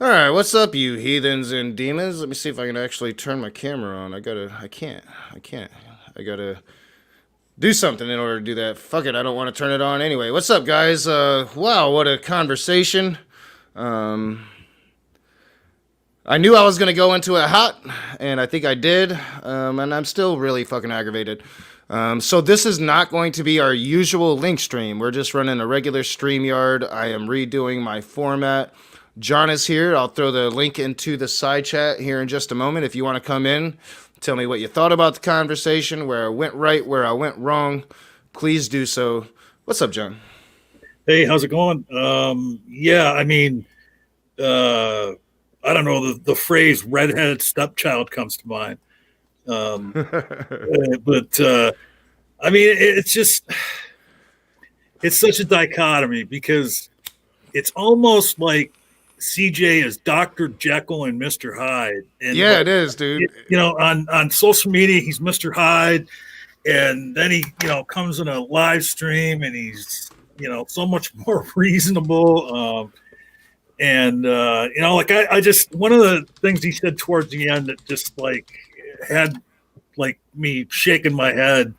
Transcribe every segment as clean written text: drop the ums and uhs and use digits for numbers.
All right, what's up, you heathens and demons? Let me see if I can actually turn my camera on. I can't. I gotta do something in order to do that. Fuck it, I don't want to turn it on anyway. What's up, guys? Wow, what a conversation. Um, I knew I was gonna go into it hot, and I think I did. And I'm still really fucking aggravated. So this is not going to be our usual link stream. We're just running a regular StreamYard. I am redoing my format. John is here. I'll throw the link into the side chat here in just a moment. If you want to come in, tell me what you thought about the conversation, where I went right, where I went wrong, please do so. What's up, John? Hey, how's it going? Yeah, I mean, uh, I don't know, the phrase redheaded stepchild comes to mind. But I mean, it's just, it's such a dichotomy because it's almost like CJ is Dr. Jekyll and Mr. Hyde. And Yeah, it is, dude. on social media, he's Mr. Hyde. And then he, comes in a live stream and he's, so much more reasonable. Like I just, one of the things he said towards the end that just like had like me shaking my head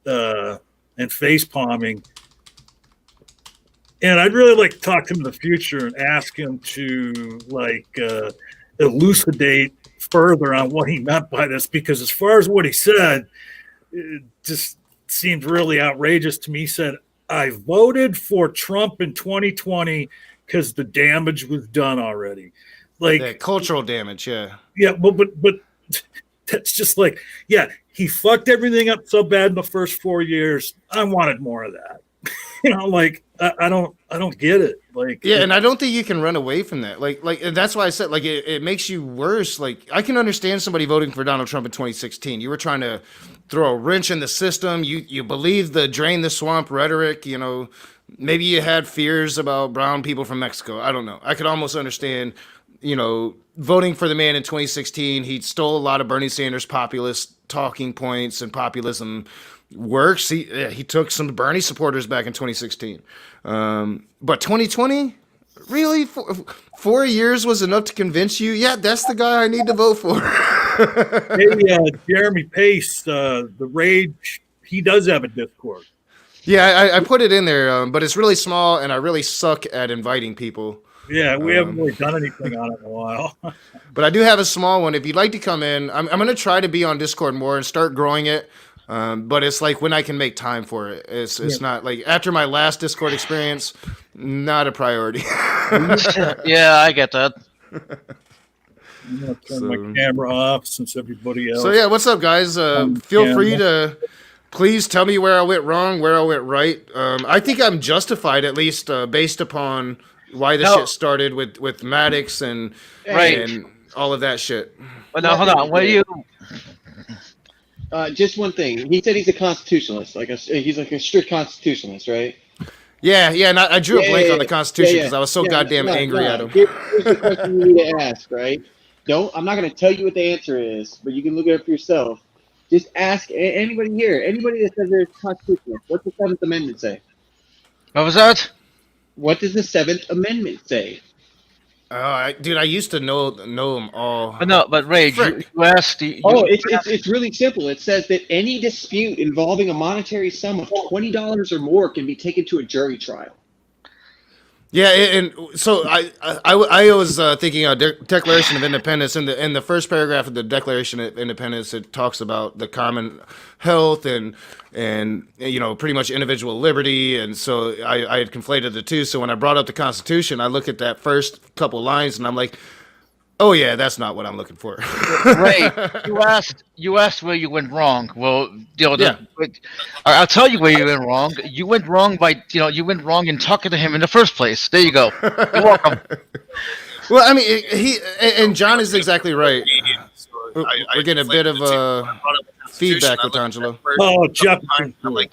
and face palming. And I'd really like to talk to him in the future and ask him to elucidate further on what he meant by this, because as far as what he said, it just seemed really outrageous to me. He said, I voted for Trump in 2020 because the damage was done already. Like Yeah, cultural damage, yeah. Yeah, but that's just like, yeah, he fucked everything up so bad in the first 4 years. I wanted more of that. I don't get it. Yeah, and I don't think you can run away from that. And that's why I said, it makes you worse. Like, I can understand somebody voting for Donald Trump in 2016. You were trying to throw a wrench in the system. You believe the drain the swamp rhetoric. Maybe you had fears about brown people from Mexico. I don't know. I could almost understand, voting for the man in 2016. He stole a lot of Bernie Sanders populist talking points and populism works. He took some Bernie supporters back in 2016. But 2020, really, 4 years was enough to convince you? Yeah, that's the guy I need to vote for. Hey, Jeremy Pace, the Rage, he does have a Discord. Yeah, I put it in there, but it's really small, and I really suck at inviting people. Yeah, we haven't really done anything on it in a while. But I do have a small one. If you'd like to come in, I'm going to try to be on Discord more and start growing it. But it's like when I can make time for it. It's not like after my last Discord experience, not a priority. Yeah, I get that. I'm gonna turn my camera off since everybody else. So yeah, what's up, guys? Feel free to please tell me where I went wrong, where I went right. I think I'm justified, at least based upon why the shit started with Maddox and all of that shit. But now, hold on. What are you? Just one thing. He said he's a constitutionalist. He's like a strict constitutionalist, right? Yeah, and I drew a blank on the Constitution because I was so goddamn angry at him. Here's the question you need to ask, right? I'm not going to tell you what the answer is, but you can look it up for yourself. Just ask anybody here, anybody that says they're constitutionalist. What's the Seventh Amendment say? What was that? What does the Seventh Amendment say? Dude, I used to know them all. But Ray, you asked. It's really simple. It says that any dispute involving a monetary sum of $20 or more can be taken to a jury trial. Yeah, and so I was thinking of Declaration of Independence. In the first paragraph of the Declaration of Independence, it talks about the common health and pretty much individual liberty. And so I had conflated the two. So when I brought up the Constitution, I look at that first couple lines and I'm like, oh yeah, that's not what I'm looking for. Ray, you asked where you went wrong. Well, I'll tell you where you went wrong. You went wrong in talking to him in the first place. There you go. You're welcome. Well, I mean, John is exactly right. We're getting a bit of feedback with Angelo. Oh, Jeff. I'm like,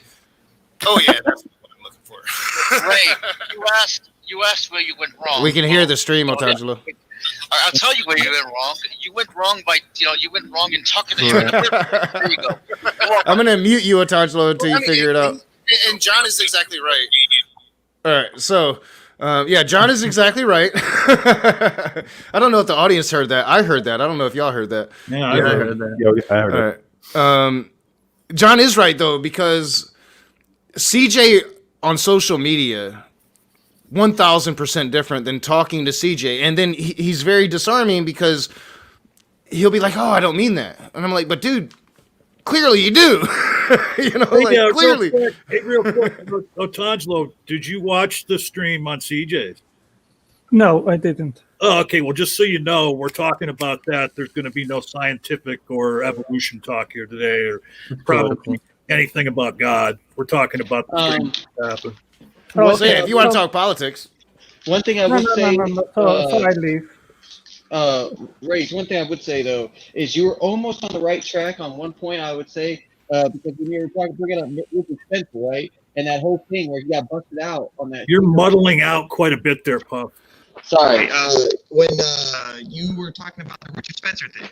oh yeah, that's what I'm looking for. Ray, you asked where you went wrong. We can hear the stream, Otangelo. I'll tell you where you went wrong. You went wrong in talking to him. There you go. I'm gonna mute you, Otangelo, until you figure it out. And John is exactly right. All right, so Yeah, John is exactly right. I don't know if the audience heard that. I heard that. I don't know if y'all heard that. Yeah, I Yeah, I heard heard that. Yeah, I heard All it. right. John is right though, because CJ on social media 1000% different than talking to CJ, and then he's very disarming because he'll be like, "Oh, I don't mean that," and I'm like, "But dude, clearly you do." Hey, Clearly. real quick, Otangelo, did you watch the stream on CJ's? No, I didn't. Oh, okay. Well, just so you know, we're talking about that. There's going to be no scientific or evolution talk here today, or probably anything about God. We're talking about the stream that happened. Well, so yeah, if you want to talk politics, One thing I No, would say, no. So I leave. Rage, one thing I would say though is you were almost on the right track on one point. I would say because when you were bringing up Richard Spencer, right, and that whole thing where he got busted out on that. You're muddling out quite a bit there, Puff. Sorry. When you were talking about the Richard Spencer thing,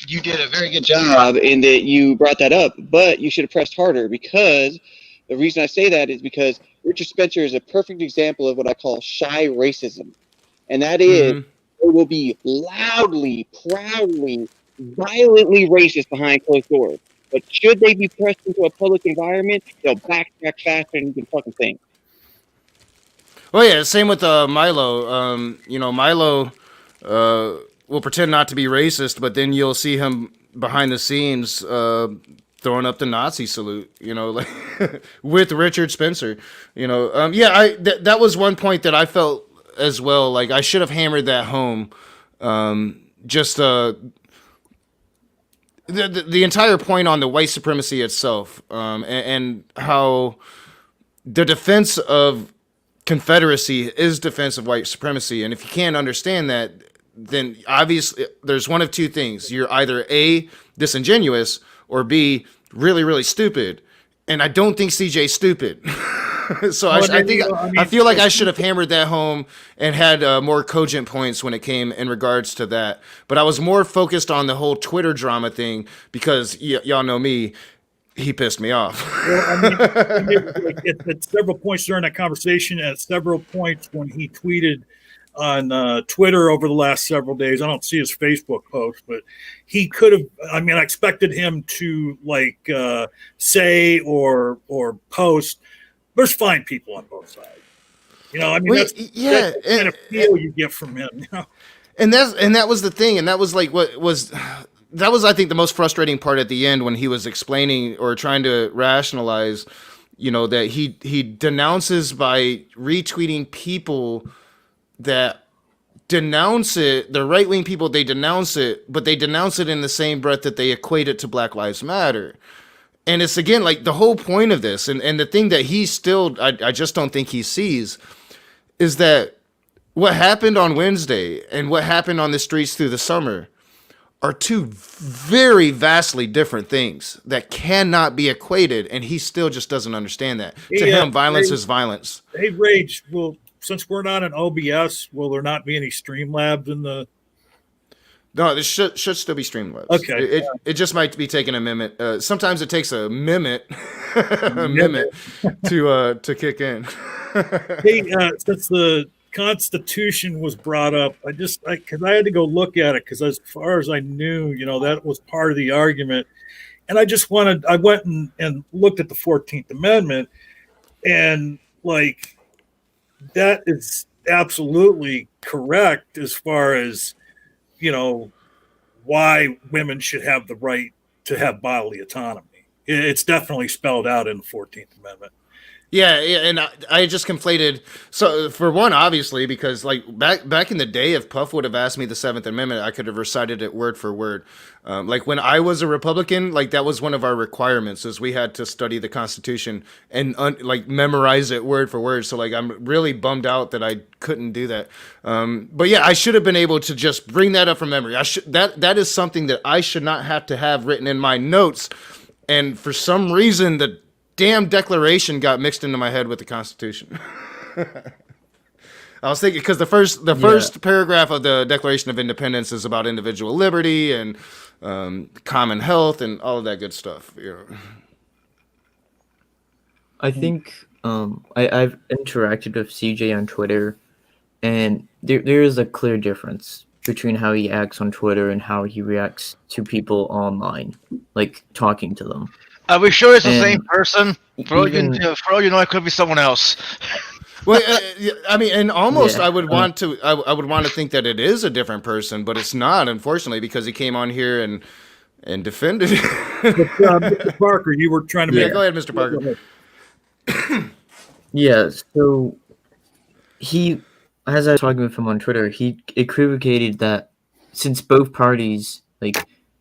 You did a very good job in that you brought that up, but you should have pressed harder, because the reason I say that is because Richard Spencer is a perfect example of what I call shy racism. And that is, they will be loudly, proudly, violently racist behind closed doors. But should they be pressed into a public environment, they'll backtrack faster than you can fucking think. well, yeah, same with Milo. Milo will pretend not to be racist, but then you'll see him behind the scenes throwing up the Nazi salute, like with Richard Spencer. That was one point that I felt as well. Like I should have hammered that home. The entire point on the white supremacy itself, and how the defense of Confederacy is defense of white supremacy. And if you can't understand that, then obviously there's one of two things. You're either A, disingenuous, or B, really, really stupid. And I don't think CJ's stupid. So I feel like I should have hammered that home and had more cogent points when it came in regards to that. But I was more focused on the whole Twitter drama thing because y'all know me. He pissed me off. At several points during that conversation, at several points when he tweeted on Twitter over the last several days, I don't see his Facebook post, but he could have. I mean, I expected him to say or post. There's fine people on both sides. That's the kind of feel you get from him. And that was the thing, and that was I think the most frustrating part at the end when he was explaining or trying to rationalize, that he denounces by retweeting people that denounce it, the right-wing people, they denounce it, but they denounce it in the same breath that they equate it to Black Lives Matter. And it's, again, like the whole point of this, and the thing that he still, I just don't think he sees, is that what happened on Wednesday and what happened on the streets through the summer are two very vastly different things that cannot be equated, and he still just doesn't understand that. To him, violence is violence. Hey, Rage, since we're not an OBS, will there not be any Streamlabs in the... No, this should still be Streamlabs. Okay. It just might be taking a minute. Sometimes it takes a minute, to kick in. Hey, since the Constitution was brought up, because I had to go look at it, because as far as I knew, that was part of the argument. And I went and looked at the 14th Amendment, and that is absolutely correct as far as why women should have the right to have bodily autonomy. It's definitely spelled out in the 14th Amendment. Yeah, and I just conflated. So for one, obviously, because back in the day, if Puff would have asked me the 7th Amendment, I could have recited it word for word. When I was a Republican, that was one of our requirements, is we had to study the Constitution and memorize it word for word. So I'm really bummed out that I couldn't do that. But yeah, I should have been able to just bring that up from memory. That is something that I should not have to have written in my notes, and for some reason the damn Declaration got mixed into my head with the Constitution. I was thinking, because the first paragraph of the Declaration of Independence is about individual liberty and common health and all of that good stuff. I think I've interacted with CJ on Twitter, and there is a clear difference between how he acts on Twitter and how he reacts to people online, like talking to them. Are we sure it's the And same person? For all you know, it could be someone else. Well, I mean, and almost Yeah. I would want to think that it is a different person, but it's not, unfortunately, because he came on here and defended. Mr. Parker, you were trying to Yeah, make. go ahead, Mr. Parker. Yeah, so he, as I was talking with him on Twitter, he equivocated that since both parties, like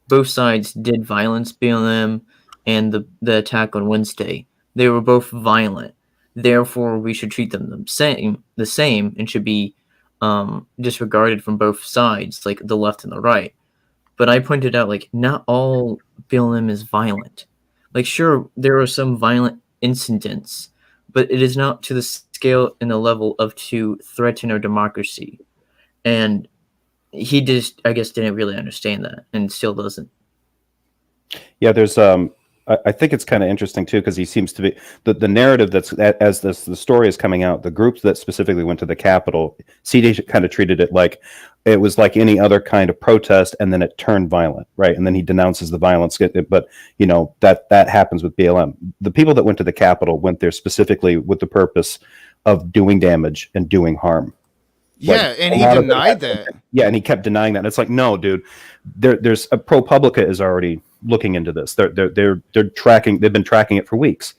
both sides, did violence BLM and the attack on Wednesday, they were both violent. Therefore, we should treat them the same, and should be disregarded from both sides, like the left and the right. But I pointed out, like, not all BLM is violent. Like, sure, there are some violent incidents, but it is not to the scale and the level of to threaten our democracy. And he just, I guess, didn't really understand that, and still doesn't. Yeah, there's I think it's kind of interesting too, because he seems to be the narrative that's as the story is coming out, the groups that specifically went to the Capitol, CD kind of treated it like it was like any other kind of protest, and then it turned violent, right? And then he denounces the violence, but you know that happens with BLM. The people that went to the Capitol went there specifically with the purpose of doing damage and doing harm. Yeah, Like, and a he lot of denied that. Yeah, and he kept denying that. And it's like, no, dude. There's a ProPublica is already looking into this. They're tracking. They've been tracking it for weeks.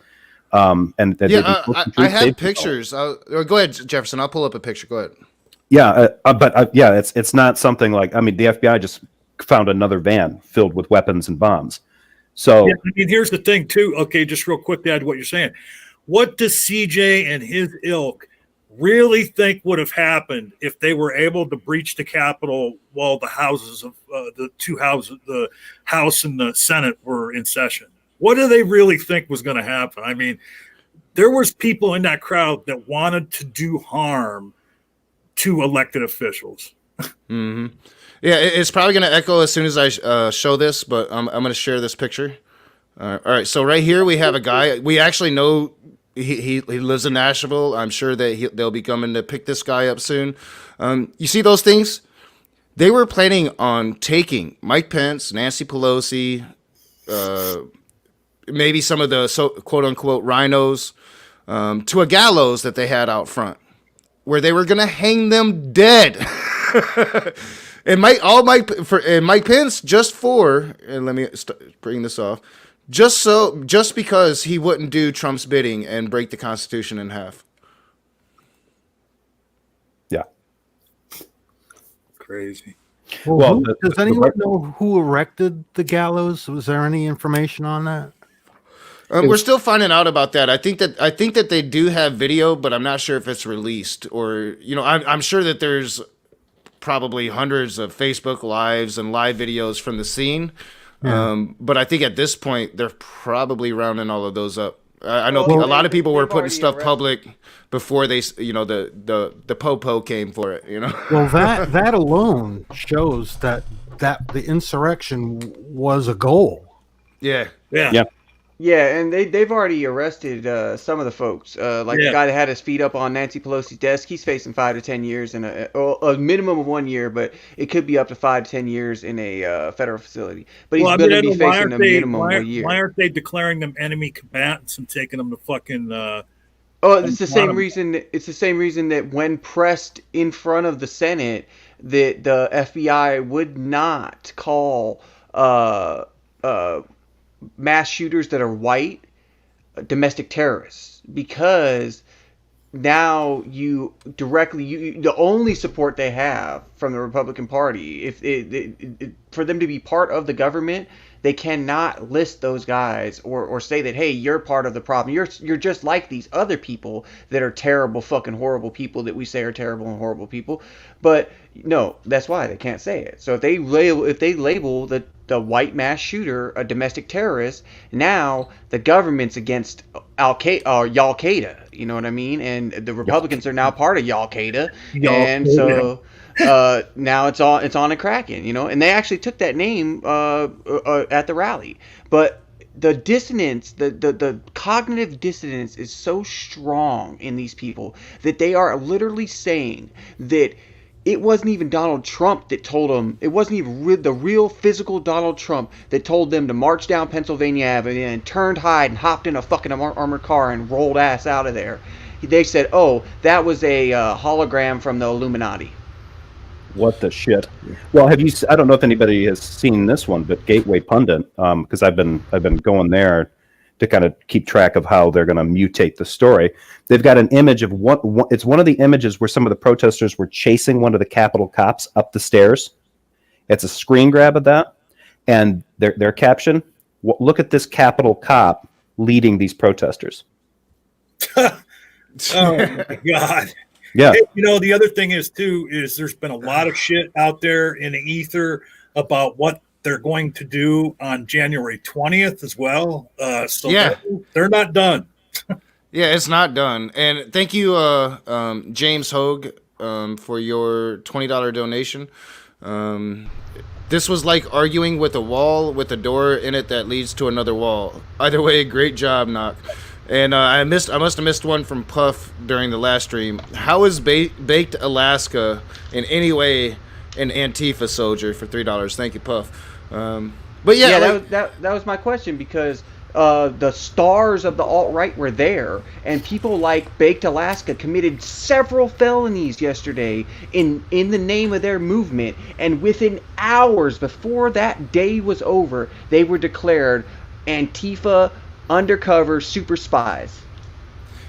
And Yeah, I have pictures. Go ahead, Jefferson. I'll pull up a picture. Go ahead. Yeah, but yeah, it's not something like. I mean, the FBI just found another van filled with weapons and bombs. So Yeah, I mean, here's the thing too. Okay, just real quick to add to what you're saying. What does CJ and his ilk really think would have happened if they were able to breach the Capitol while the houses of the two houses, the House and the Senate, were in session? What do they really think was going to happen? I mean, there was people in that crowd that wanted to do harm to elected officials. Mm-hmm. Yeah, it's probably going to echo as soon as I show this, but I'm going to share this picture. All right, so right here we have a guy. We actually know he lives in Nashville. I'm sure that they'll be coming to pick this guy up soon. You see those things? They were planning on taking Mike Pence, Nancy Pelosi, maybe some of the quote-unquote rhinos to a gallows that they had out front where they were going to hang them dead. And Mike Pence, just for, and let me bring this off, just because he wouldn't do Trump's bidding and break the Constitution in half. yeah. Crazy. Well, Does anyone know who erected the gallows? Was there any information on that? We're still finding out about that. I think that they do have video, but I'm not sure if it's released or, I'm sure that there's probably hundreds of Facebook lives and live videos from the scene. Yeah. But I think at this point they're probably rounding all of those up. I know a lot of people were putting stuff public before they, the popo came for it. Well, that alone shows that the insurrection was a goal. Yeah. Yeah, and they've already arrested some of the folks. The guy that had his feet up on Nancy Pelosi's desk, he's facing 5 to 10 years in a minimum of 1 year, but it could be up to 5 to 10 years in a federal facility. But he's going to be facing a minimum of a year. Why aren't they declaring them enemy combatants and taking them to fucking? It's the same reason. It's the same reason that when pressed in front of the Senate, that the FBI would not call mass shooters that are white domestic terrorists, because now the only support they have from the Republican Party, if for them to be part of the government, they cannot list those guys or say that, hey, you're part of the problem. You're just like these other people that are terrible, fucking horrible people that we say are terrible and horrible people. But no, that's why they can't say it. So if they label the white mass shooter a domestic terrorist, now the government's against Al-Qaeda. You know what I mean? And the Republicans are now part of Al-Qaeda, and so. Now it's on a Kraken, and they actually took that name at the rally. But the dissonance, the cognitive dissonance is so strong in these people that they are literally saying that it wasn't even Donald Trump that told them, it wasn't even the real physical Donald Trump that told them to march down Pennsylvania Avenue and turned hide and hopped in a fucking armored car and rolled ass out of there. They said, oh, that was a hologram from the Illuminati. What the shit? Well, have you? I don't know if anybody has seen this one, but Gateway Pundit, because I've been going there to kind of keep track of how they're going to mutate the story. They've got an image of it's one of the images where some of the protesters were chasing one of the Capitol cops up the stairs. It's a screen grab of that, and their caption: "Look at this Capitol cop leading these protesters." Oh my God. Yeah. You know, the other thing is too, is there's been a lot of shit out there in the ether about what they're going to do on January 20th as well. So Yeah. they're not done. Yeah, it's not done. And thank you, James Hogue, for your $20 donation. This was like arguing with a wall with a door in it that leads to another wall. Either way, great job, Knock. And I must have missed one from Puff during the last stream. How is Baked Alaska in any way an Antifa soldier for $3? Thank you, Puff. But yeah, that was my question, because the stars of the alt-right were there, and people like Baked Alaska committed several felonies yesterday in the name of their movement, and within hours before that day was over, they were declared Antifa undercover super spies.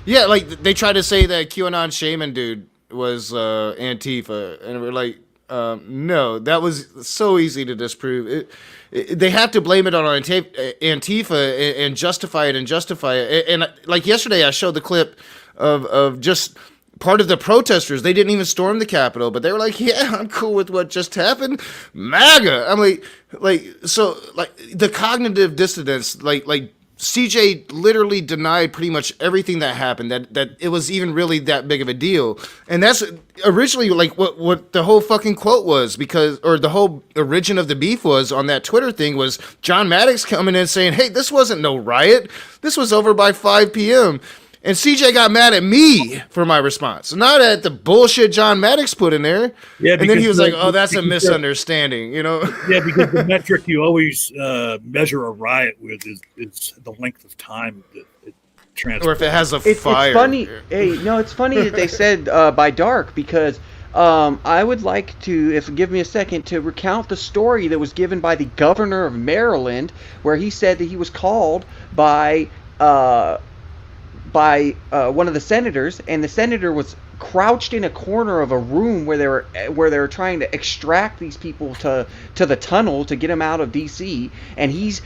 yeah, like they tried to say that QAnon shaman dude was Antifa, and we're like, no, that was so easy to disprove. They have to blame it on Antifa and justify it. And like yesterday, I showed the clip of just part of the protesters. They didn't even storm the Capitol, but they were like, yeah, I'm cool with what just happened. MAGA. I'm like the cognitive dissonance, like CJ literally denied pretty much everything that happened, that it was even really that big of a deal. And that's originally like what the whole fucking quote was, or the whole origin of the beef was on that Twitter thing was John Maddox coming in saying, hey, this wasn't no riot. This was over by 5 p.m. And CJ got mad at me for my response, not at the bullshit John Maddox put in there. Yeah, and then he was like, oh, that's a misunderstanding, you know? Yeah, because the metric you always measure a riot with is the length of time that it transfers. Or if it has a It's fire. funny. Hey, no, it's funny that they said by dark, because I would like to, if you give me a second, to recount the story that was given by the governor of Maryland, where he said that he was called by one of the senators, and the senator was crouched in a corner of a room where they were trying to extract these people to the tunnel to get them out of DC, and he's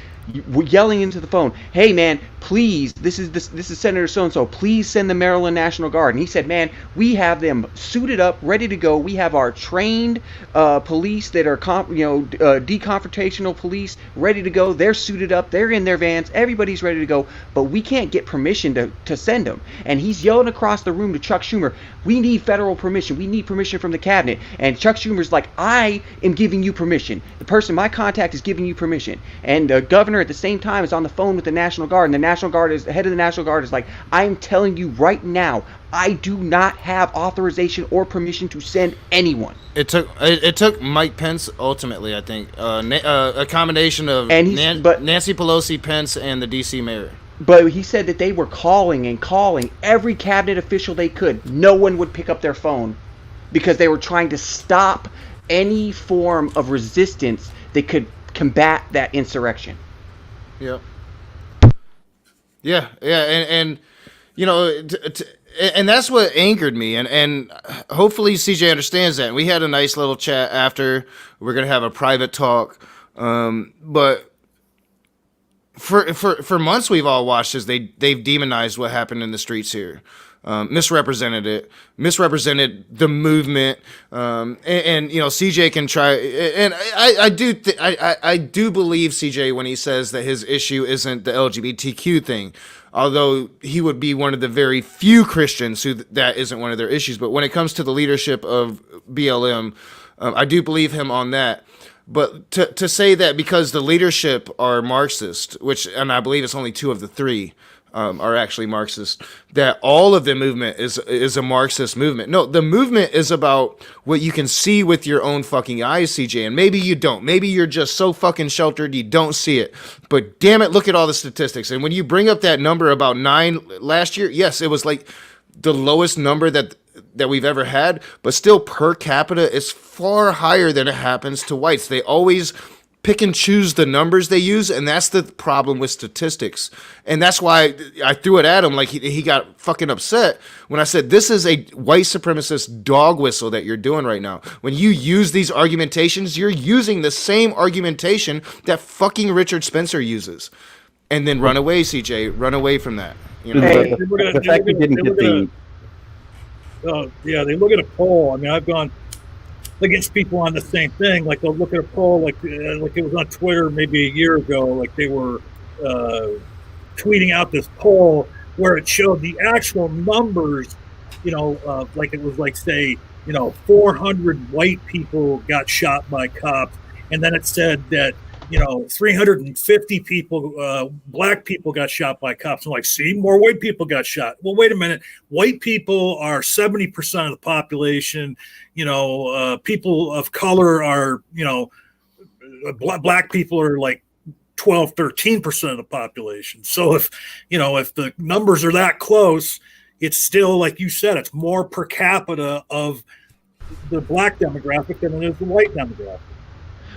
yelling into the phone, hey man, please, this is Senator so-and-so, please send the Maryland National Guard. And he said, man, we have them suited up, ready to go. We have our trained police that are deconfrontational police ready to go. They're suited up, they're in their vans, everybody's ready to go, but we can't get permission to send them. And he's yelling across the room to Chuck Schumer, we need federal permission, we need permission from the cabinet. And Chuck Schumer's like, I am giving you permission, the person, my contact, is giving you permission. And the governor at the same time is on the phone with the National Guard, and the head of the National Guard is like, I'm telling you right now, I do not have authorization or permission to send anyone. It took Mike Pence ultimately, I think, a combination of Nancy Pelosi, Pence, and the DC mayor. But he said that they were calling every cabinet official they could. No one would pick up their phone because they were trying to stop any form of resistance that could combat that insurrection. Yep. Yeah, and you know, and that's what angered me, and hopefully CJ understands that. We had a nice little chat after. We're gonna have a private talk, but for months we've all watched as they've demonized what happened in the streets here. Misrepresented the movement, and you know, CJ can try, and I do believe CJ when he says that his issue isn't the LGBTQ thing, although he would be one of the very few Christians who that isn't one of their issues. But when it comes to the leadership of BLM, I do believe him on that. But to say that because the leadership are Marxist, and I believe it's only 2 of the 3 are actually Marxist, that all of the movement is a Marxist movement. No, the movement is about what you can see with your own fucking eyes, CJ. And maybe you don't. Maybe you're just so fucking sheltered you don't see it. But damn it, look at all the statistics. And when you bring up that number about 9 last year, yes, it was like the lowest number that we've ever had, but still per capita is far higher than it happens to whites. They always pick and choose the numbers they use, and that's the problem with statistics. And that's why I threw it at him like he got fucking upset when I said this is a white supremacist dog whistle that you're doing right now. When you use these argumentations, you're using the same argumentation that fucking Richard Spencer uses. And then run away, CJ. Run away from that. You know? The fact you didn't get the... yeah, they look at a poll. I mean, I've gone against people on the same thing. Like they'll look at a poll, like it was on Twitter maybe a year ago. Like they were tweeting out this poll where it showed the actual numbers. Like it was like say 400 white people got shot by cops, and then it said that 350 people, black people got shot by cops. I'm like, see, more white people got shot. Well, wait a minute. White people are 70% of the population. People of color are, black people are like 12, 13% of the population. So if the numbers are that close, it's still, like you said, it's more per capita of the black demographic than it is the white demographic.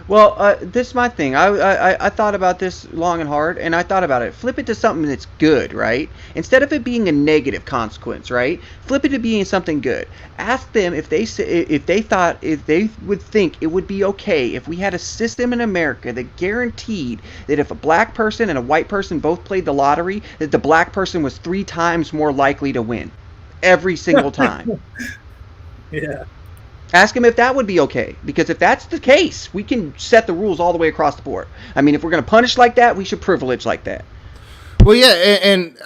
Well, this is my thing. I thought about this long and hard, and I thought about it. Flip it to something that's good, right? Instead of it being a negative consequence, right? Flip it to being something good. Ask them if they would think it would be okay if we had a system in America that guaranteed that if a black person and a white person both played the lottery, that the black person was 3 times more likely to win every single time. Yeah. Ask him if that would be okay, because if that's the case, we can set the rules all the way across the board. I mean, if we're going to punish like that, we should privilege like that. Well, yeah, and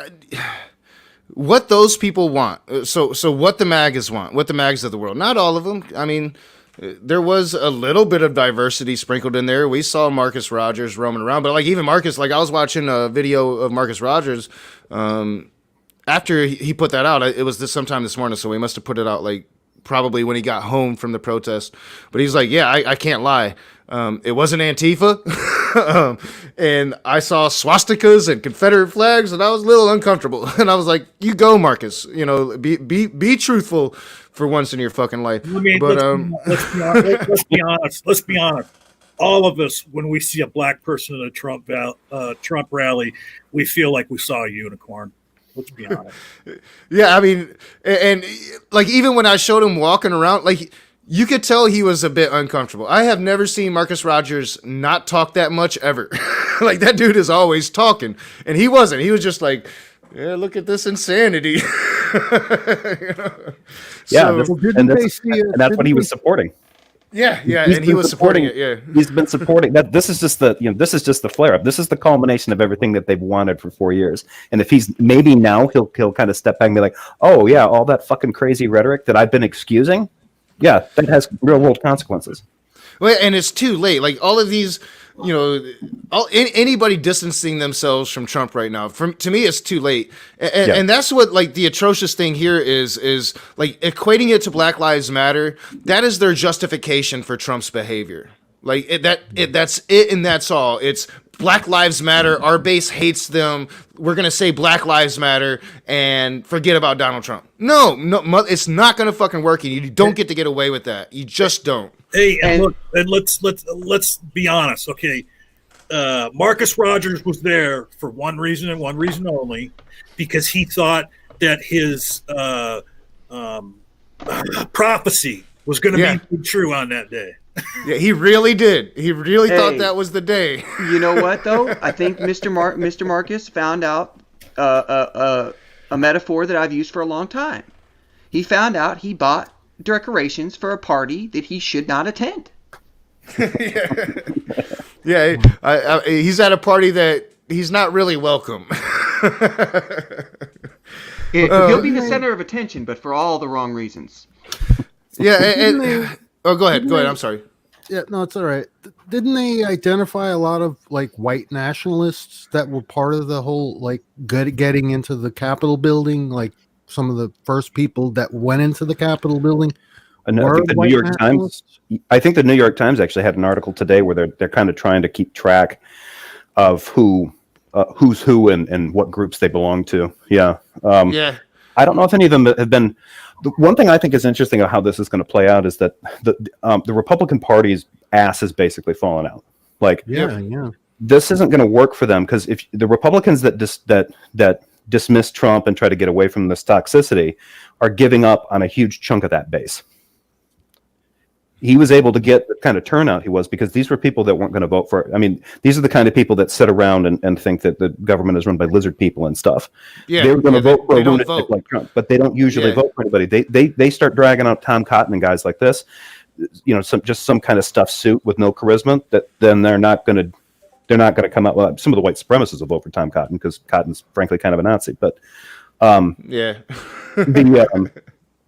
what those people want. So what the MAGAs want, what the MAGAs of the world. Not all of them. I mean, there was a little bit of diversity sprinkled in there. We saw Marcus Rogers roaming around, but like even Marcus, like I was watching a video of Marcus Rogers after he put that out. It was sometime this morning, so we must have put it out like probably when he got home from the protest. But he's like, yeah, I can't lie. It wasn't Antifa. And I saw swastikas and Confederate flags, and I was a little uncomfortable. And I was like, you go, Marcus. Be truthful for once in your fucking life. I mean, but let's be honest. Let's be honest. All of us, when we see a black person at a Trump rally, we feel like we saw a unicorn. Let's be honest. Yeah, I mean, and like even when I showed him walking around, like you could tell he was a bit uncomfortable. I have never seen Marcus Rogers not talk that much ever. Like that dude is always talking, and he wasn't. He was just like, yeah, look at this insanity. Yeah, and that's what he was supporting. Yeah, and he was supporting it. Yeah, he's been supporting that. This is just the flare up. This is the culmination of everything that they've wanted for 4 years. And if he's maybe now he'll kind of step back and be like, oh yeah, all that fucking crazy rhetoric that I've been excusing, yeah, that has real world consequences. Well, and it's too late. Like all of these, anybody distancing themselves from Trump right now, to me, it's too late. And that's what like the atrocious thing here is like equating it to Black Lives Matter. That is their justification for Trump's behavior. Like that's it, and that's all. It's Black Lives Matter. Our base hates them. We're gonna say Black Lives Matter and forget about Donald Trump. No, it's not gonna fucking work. And you don't get to get away with that. You just don't. Hey, and look, and let's be honest, okay? Marcus Rogers was there for one reason and one reason only, because he thought that his prophecy was going to be true on that day. Yeah, he really did. He really thought that was the day. You know what, though? I think Mr. Marcus found out a metaphor that I've used for a long time. He found out he bought decorations for a party that he should not attend. Yeah, he's at a party that he's not really welcome. He'll be the center of attention, but for all the wrong reasons. Yeah, go ahead. I'm sorry. Yeah, no, it's all right. Didn't they identify a lot of like white nationalists that were part of the whole like getting into the Capitol building? Like some of the first people that went into the Capitol building. And I were think the New white York nationalists? Times. I think the New York Times actually had an article today where they're kind of trying to keep track of who's who and what groups they belong to. Yeah. Yeah. I don't know if any of them have been. The one thing I think is interesting about how this is going to play out is that the Republican Party's ass has basically fallen out. Like, Yeah. this isn't going to work for them because if the Republicans that dismiss Trump and try to get away from this toxicity are giving up on a huge chunk of that base. He was able to get the kind of turnout he was because these were people that weren't going to vote for. I mean, these are the kind of people that sit around and think that the government is run by lizard people and stuff. Yeah, they were going to vote for a don't lunatic vote. like Trump, but they don't usually Yeah. vote for anybody. They start dragging out Tom Cotton and guys like this, some kind of stuffed suit with no charisma. That then they're not going to come out. Well, some of the white supremacists will vote for Tom Cotton because Cotton's frankly kind of a Nazi, but Yeah.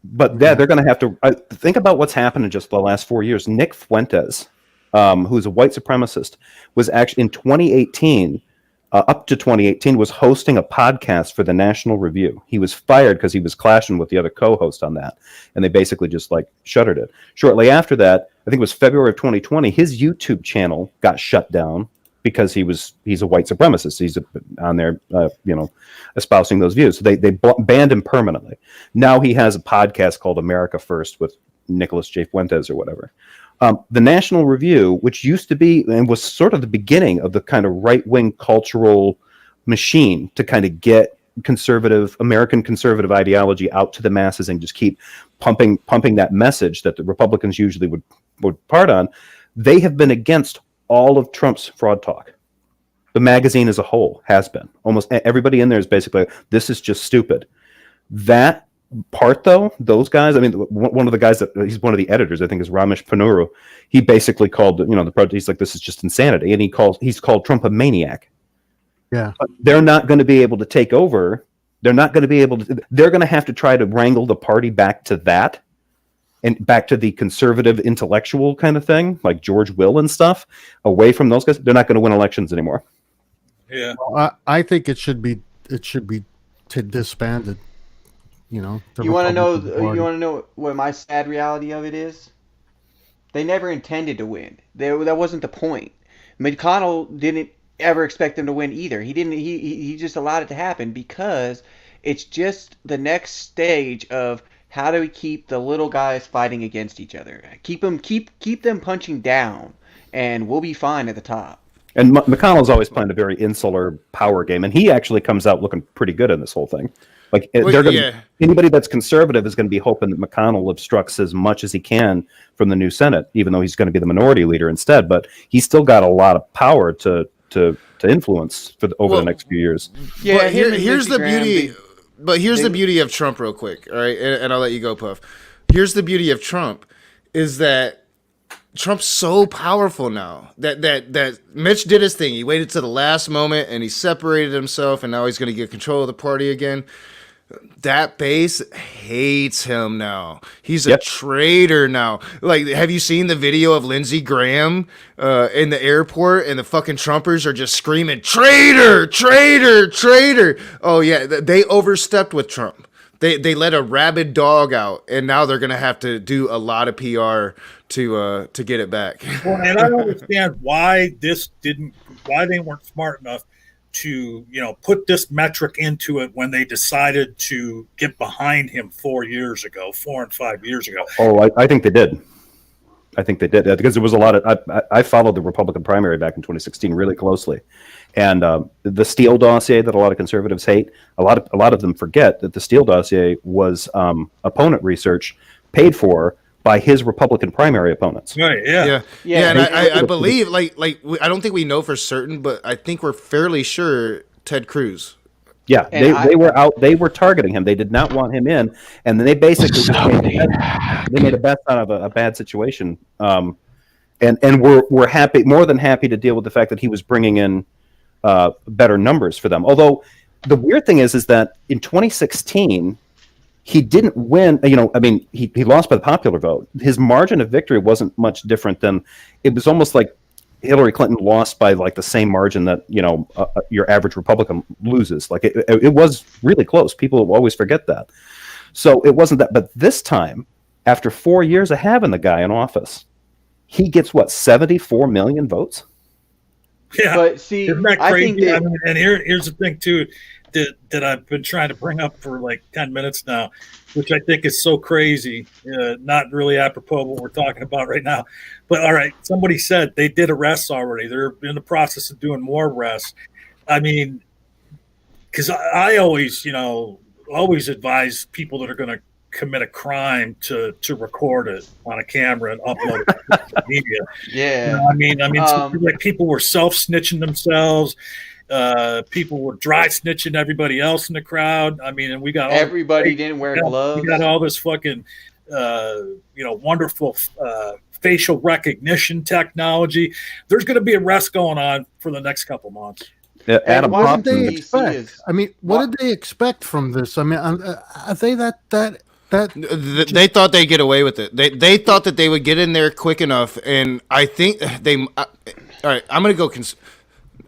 But they're going to have to think about what's happened in just the last 4 years. Nick Fuentes, who's a white supremacist, was actually in 2018, up to 2018, was hosting a podcast for the National Review. He was fired because he was clashing with the other co-host on that, and they basically just like shuttered it. Shortly after that, I think it was February of 2020, his YouTube channel got shut down because he's a white supremacist. He's on there, espousing those views. So they banned him permanently. Now he has a podcast called America First with Nicholas J. Fuentes or whatever. The National Review, which used to be and was sort of the beginning of the kind of right-wing cultural machine to kind of get American conservative ideology out to the masses and just keep pumping that message that the Republicans usually would part on, they have been against all of Trump's fraud talk. The magazine as a whole has been. Almost everybody in there is basically, this is just stupid. That part, though, those guys, I mean, one of the guys he's one of the editors, I think, is Ramesh Ponnuru. He basically called, the project, he's like, this is just insanity. And he's called Trump a maniac. Yeah. But they're not going to be able to take over. They're not going to be able to, they're going to have to try to wrangle the party back to that. And back to the conservative intellectual kind of thing, like George Will and stuff, away from those guys, they're not going to win elections anymore. Yeah. I think it should be disbanded. You want to know what my sad reality of it is? They never intended to win. That wasn't the point. McConnell didn't ever expect them to win either. He didn't. He just allowed it to happen because it's just the next stage of how do we keep the little guys fighting against each other? Keep them punching down, and we'll be fine at the top. And McConnell's always playing a very insular power game, and he actually comes out looking pretty good in this whole thing. Like anybody that's conservative is going to be hoping that McConnell obstructs as much as he can from the new Senate, even though he's going to be the minority leader instead. But he's still got a lot of power to influence over the next few years. Yeah, but here's the beauty. But here's the beauty of Trump, real quick, all right? And I'll let you go, Puff. Here's the beauty of Trump, is that Trump's so powerful now that Mitch did his thing. He waited to the last moment, and he separated himself, and now he's going to get control of the party again. That base hates him now. He's a traitor now. Like, have you seen the video of Lindsey Graham in the airport, and the fucking Trumpers are just screaming, "Traitor, traitor, traitor"? Oh yeah, they overstepped with Trump. They let a rabid dog out, and now they're gonna have to do a lot of PR to get it back. Well, and I don't understand why they weren't smart enough to put this metric into it when they decided to get behind him 4 and 5 years ago. Oh, I think they did. Because there was a lot of I followed the Republican primary back in 2016 really closely, and the Steele dossier that a lot of conservatives hate. A lot of them forget that the Steele dossier was opponent research paid for by his Republican primary opponents. Right? Yeah. And I believe, like I don't think we know for certain, but I think we're fairly sure Ted Cruz. Yeah, they were out. They were targeting him. They did not want him in, and then they basically made a bet out of a bad situation. And we're happy, more than happy, to deal with the fact that he was bringing in better numbers for them. Although the weird thing is that in 2016, he didn't win. You know, I mean, he lost by the popular vote. His margin of victory wasn't much different than, it was almost like Hillary Clinton lost by like the same margin that, you know, your average Republican loses. Like it was really close. People always forget that. So it wasn't that. But this time, after 4 years of having the guy in office, he gets what, 74 million votes? Yeah, But see, isn't that I crazy? think that, mean, and here's the thing too, that I've been trying to bring up for like 10 minutes now, which I think is so crazy. Not really apropos of what we're talking about right now. But all right, somebody said they did arrests already. They're in the process of doing more arrests. I mean, because I always, you know, always advise people that are going to commit a crime to record it on a camera and upload it to social media. yeah. You know, I mean, like people were self-snitching themselves. People were dry snitching everybody else in the crowd. I mean, and we got Everybody didn't wear gloves. We got all this fucking, wonderful facial recognition technology. There's going to be arrests going on for the next couple months. Yeah, Adam why What did did they DC expect? is- I mean, what did they expect from this? I mean, are they that They thought they'd get away with it. They thought that they would get in there quick enough, and I think they. All right, I'm gonna go.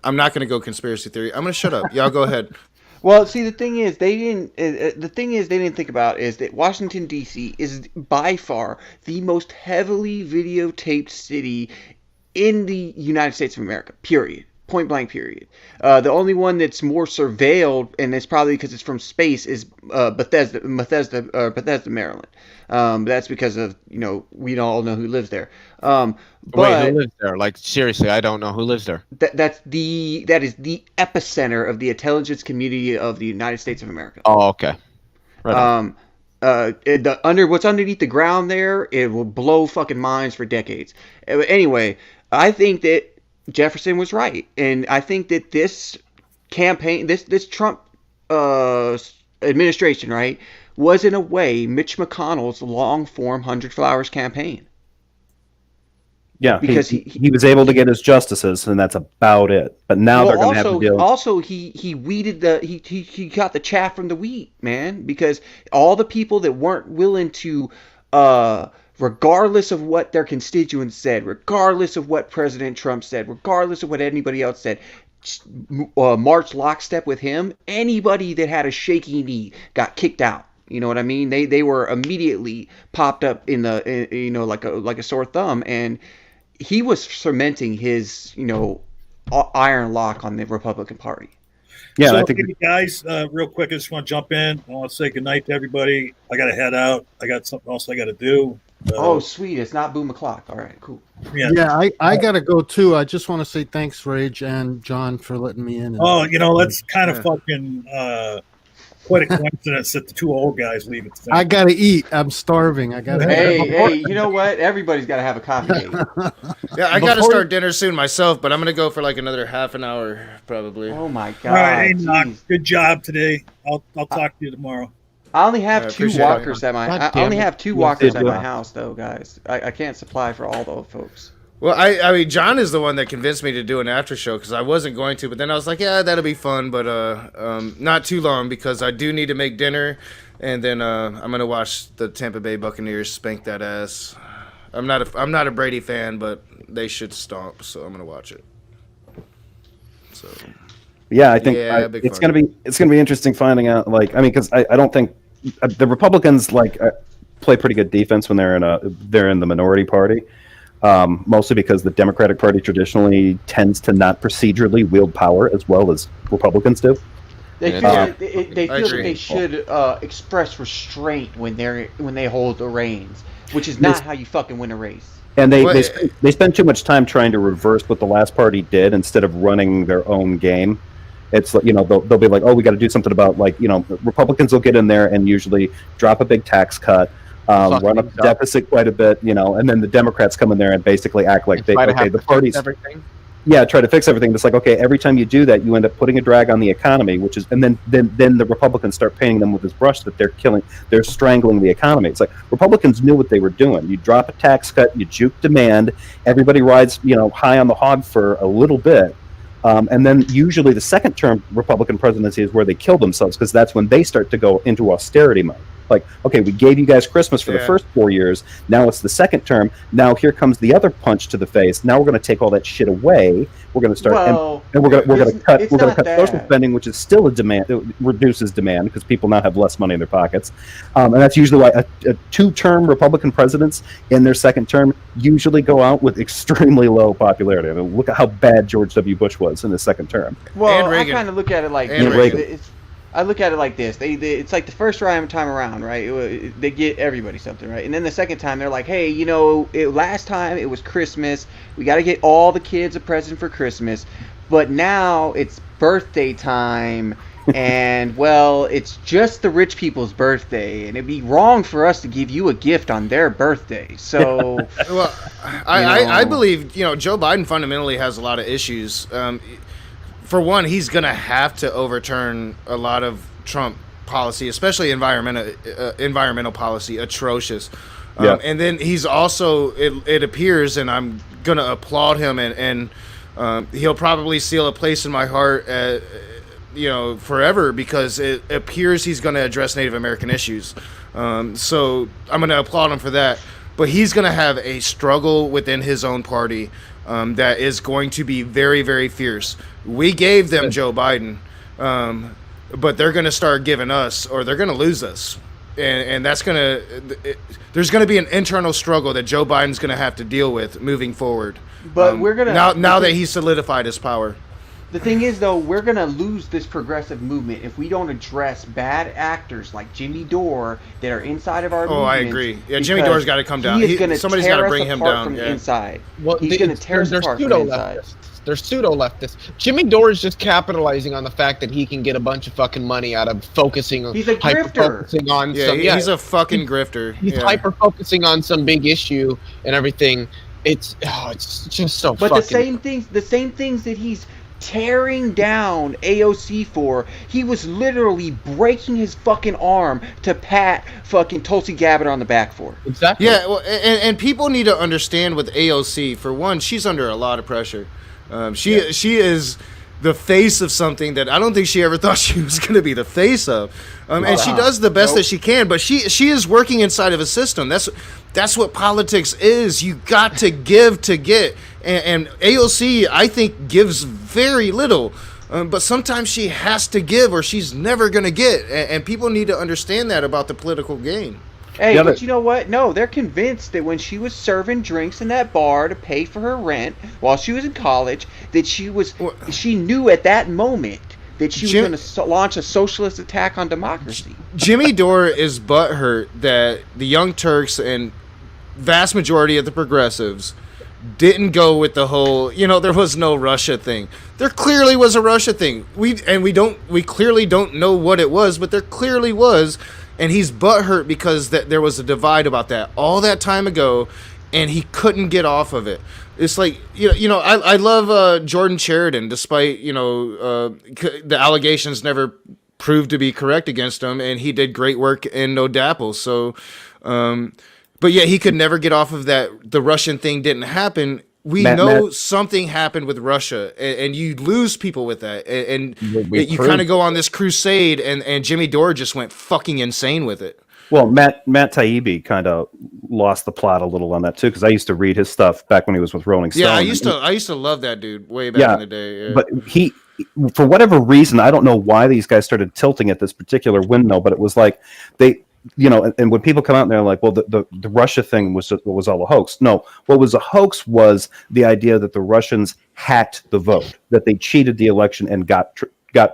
I'm not gonna go conspiracy theory. I'm gonna shut up. Y'all go ahead. Well, see, the thing is, they didn't. The thing is, they didn't think about is that Washington D.C. is by far the most heavily videotaped city in the United States of America. Period. Point blank. Period. The only one that's more surveilled, and it's probably because it's from space, is Bethesda, Maryland. That's because of, you know, we all know who lives there. But Wait, who lives there? Like, seriously, I don't know who lives there. that is the epicenter of the intelligence community of the United States of America. Oh, okay. Right on. What's underneath the ground there, it will blow fucking minds for decades. Anyway, I think that Jefferson was right, and I think that this campaign, this Trump administration, right, was in a way Mitch McConnell's long form 100 Flowers campaign. Yeah, Because he was able to get his justices, and that's about it. But now they're going to have to deal. Also, he weeded he got the chaff from the wheat, man, because all the people that weren't willing to, regardless of what their constituents said, regardless of what President Trump said, regardless of what anybody else said, march lockstep with him. Anybody that had a shaky knee got kicked out. You know what I mean? They were immediately popped up in the, you know, like a sore thumb, and he was cementing his, you know, iron lock on the Republican Party. Yeah, so, I think. hey, guys, real quick, I just want to jump in. I want to say goodnight to everybody. I got to head out. I got something else I got to do. Oh, sweet. It's not boom o'clock. All right, cool. Yeah, I gotta go too. I just want to say thanks, Rage and John, for letting me in. Oh, you know, that's kind of fucking quite a coincidence that the two old guys leave at the same I gotta eat. I'm starving. I gotta. Hey, you know what? Everybody's got to have a coffee date. Yeah, I got to start dinner soon myself, but I'm gonna go for like another half an hour probably. Oh my God. All right, hey, Knock, jeez. good job today. I'll talk to you tomorrow. I only have I two appreciate it. walkers at my. God I damn only it. have two Yes, walkers they at do. my house, though, guys. I can't supply for all those folks. Well, I mean, John is the one that convinced me to do an after show because I wasn't going to, but then I was like, yeah, that'll be fun, but not too long because I do need to make dinner, and then I'm gonna watch the Tampa Bay Buccaneers spank that ass. I'm not a Brady fan, but they should stomp, so I'm gonna watch it. So Yeah, I think Yeah, big it's fun. gonna be interesting finding out. Like, I mean, because I don't think the Republicans play pretty good defense when they're in the minority party. Mostly because the Democratic Party traditionally tends to not procedurally wield power as well as Republicans do. They Yeah, feel yeah. like they I feel that agree. they should express restraint when they hold the reins, which is not how you fucking win a race. And Well, they spend too much time trying to reverse what the last party did instead of running their own game. It's like, you know, they'll be like, oh, we got to do something about, like, you know, Republicans will get in there and usually drop a big tax cut, run up the deficit quite a bit, you know, and then the Democrats come in there and basically act like Try to have the to fix party's everything. try to fix everything. It's like, okay, every time you do that, you end up putting a drag on the economy, which is, and then the Republicans start painting them with this brush that they're strangling the economy. It's like Republicans knew what they were doing. You drop a tax cut, you juke demand, everybody rides, you know, high on the hog for a little bit. And then usually the second term Republican presidency is where they kill themselves because that's when they start to go into austerity mode. Like, okay, we gave you guys Christmas for the Yeah. first 4 years. Now it's the second term. Now here comes the other punch to the face. Now we're going to take all that shit away. We're going to start, and we're going to cut social spending, which is still a demand. It reduces demand because people now have less money in their pockets, and that's usually why a two-term Republican presidents in their second term usually go out with extremely low popularity. I mean, look at how bad George W. Bush was in his second term. Well, I kind of look at it like Reagan. I look at it like this. It's like the first time around, right? They get everybody something, right? And then the second time, they're like, hey, last time it was Christmas. We got to get all the kids a present for Christmas. But now it's birthday time. And, well, it's just the rich people's birthday. And it'd be wrong for us to give you a gift on their birthday. So... Well, I believe, Joe Biden fundamentally has a lot of issues. For one, he's going to have to overturn a lot of Trump policy, especially environmental policy, atrocious. And then he's also, it appears, and I'm going to applaud him, and he'll probably seal a place in my heart, forever, because it appears he's going to address Native American issues. So I'm going to applaud him for that. But he's going to have a struggle within his own party that is going to be very, very fierce. We gave them Joe Biden, but they're going to start giving us, or they're going to lose us. And that's going to... There's going to be an internal struggle that Joe Biden's going to have to deal with moving forward. But we're going to... Now that he's solidified his power. The thing is, though, we're going to lose this progressive movement if we don't address bad actors like Jimmy Dore that are inside of our movement. Oh, I agree. Yeah, Jimmy Dore's got to come down. Somebody's got to bring him down. From the inside. Well, he's going to tear us apart from the inside. They're pseudo-leftists. Jimmy Dore is just capitalizing on the fact that he can get a bunch of fucking money out of focusing. He's a grifter. He's a fucking grifter. He's hyper-focusing on some big issue and everything. It's just so But fucking... the same things that he's tearing down AOC for, he was literally breaking his fucking arm to pat fucking Tulsi Gabbard on the back for. Exactly. Yeah, well, and people need to understand with AOC, for one, she's under a lot of pressure. She is the face of something that I don't think she ever thought she was going to be the face of. And she does the best that she can, but she is working inside of a system. That's what politics is. You got to give to get. And AOC, I think, gives very little. But sometimes she has to give or she's never going to get. And people need to understand that about the political game. Hey, but you know what? No, they're convinced that when she was serving drinks in that bar to pay for her rent while she was in college, that she knew at that moment that she was going to launch a socialist attack on democracy. Jimmy Dore is butthurt that the Young Turks and vast majority of the progressives didn't go with the whole, there was no Russia thing. There clearly was a Russia thing. We clearly don't know what it was, but there clearly was. And he's butthurt because there was a divide about that all that time ago, and he couldn't get off of it. It's like, I love Jordan Sheridan, despite, the allegations never proved to be correct against him, and he did great work in No Dapple. So, but yeah, he could never get off of that. The Russian thing didn't happen. Matt, something happened with Russia, and you lose people with that, and you kind of go on this crusade, and Jimmy Dore just went fucking insane with it. Well, Matt Taibbi kind of lost the plot a little on that too, because I used to read his stuff back when he was with Rolling Stone. Yeah, I used to love that dude way back in the day. Yeah. But he, for whatever reason, I don't know why these guys started tilting at this particular windmill, but it was like and when people come out and they're like, well, the Russia thing was all a hoax. No, what was a hoax was the idea that the Russians hacked the vote, that they cheated the election and got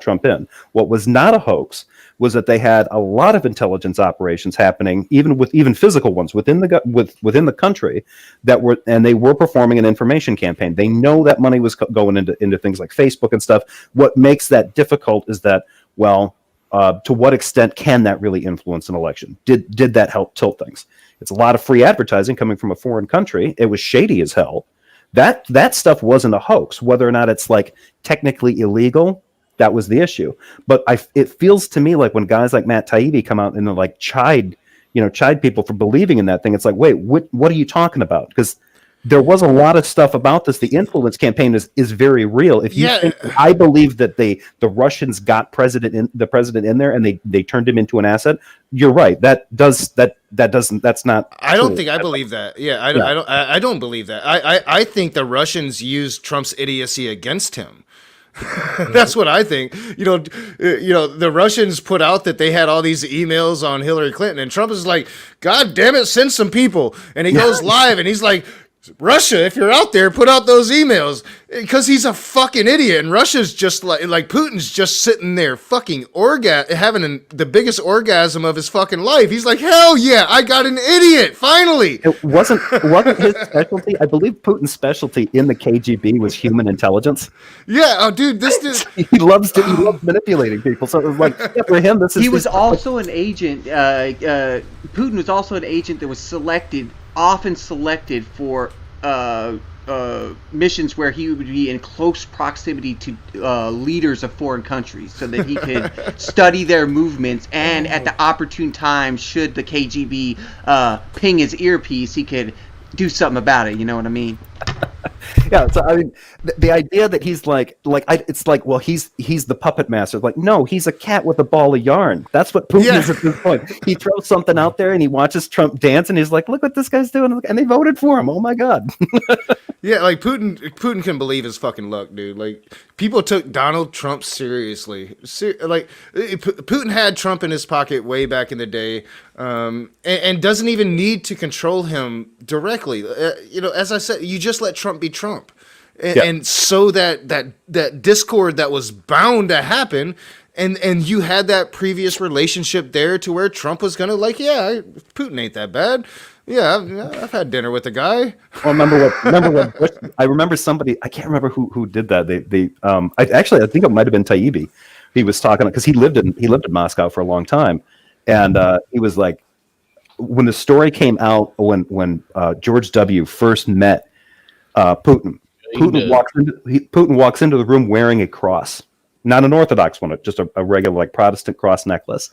Trump in. What was not a hoax was that they had a lot of intelligence operations happening, even physical ones within the country they were performing an information campaign. They know that money was going into things like Facebook and stuff. What makes that difficult is that, well, to what extent can that really influence an election? Did that help tilt things? It's a lot of free advertising coming from a foreign country. It was shady as hell. That stuff wasn't a hoax. Whether or not it's like technically illegal, that was the issue. But it feels to me like when guys like Matt Taibbi come out and they're like chide people for believing in that thing. It's like, wait, what are you talking about? Because there was a lot of stuff about this. The influence campaign is very real. If you think, I believe that the Russians got the president in there and they turned him into an asset. You're right. That's not. I don't true. think I believe that. Yeah, I don't believe that. I think the Russians used Trump's idiocy against him. That's what I think. The Russians put out that they had all these emails on Hillary Clinton, and Trump is like, "God damn it, send some people." And he goes live, and he's like, "Russia, if you're out there, put out those emails," because he's a fucking idiot. And Russia's just like Putin's just sitting there fucking having the biggest orgasm of his fucking life. He's like, "Hell yeah, I got an idiot finally." It wasn't his specialty. I believe Putin's specialty in the KGB was human intelligence. Yeah, oh, dude, this he loves manipulating people. So it was like, yeah, for him, this is. He was also an agent. Putin was also an agent that was often selected for missions where he would be in close proximity to leaders of foreign countries, so that he could study their movements, and at the opportune time, should the KGB ping his earpiece, he could do something about it. You know what I mean? Yeah, so I mean, the idea that he's it's like, well, he's the puppet master. Like, no, he's a cat with a ball of yarn. That's what Putin is at this point. He throws something out there and he watches Trump dance, and he's like, look what this guy's doing, and they voted for him. Oh my god. Yeah, like Putin can believe his fucking luck, dude. Like, people took Donald Trump seriously. Putin had Trump in his pocket way back in the day, and doesn't even need to control him directly. As I said, you just let Trump be Trump, and so that discord that was bound to happen. And you had that previous relationship there to where Trump was gonna Putin ain't that bad. Yeah, I've had dinner with the guy. Well, I remember somebody, I can't remember who did that. I think it might have been Taibbi. He was talking because he lived in Moscow for a long time, and he was like, when the story came out when George W. first met Putin. Putin walks into the room wearing a cross, not an Orthodox one, just a regular like Protestant cross necklace.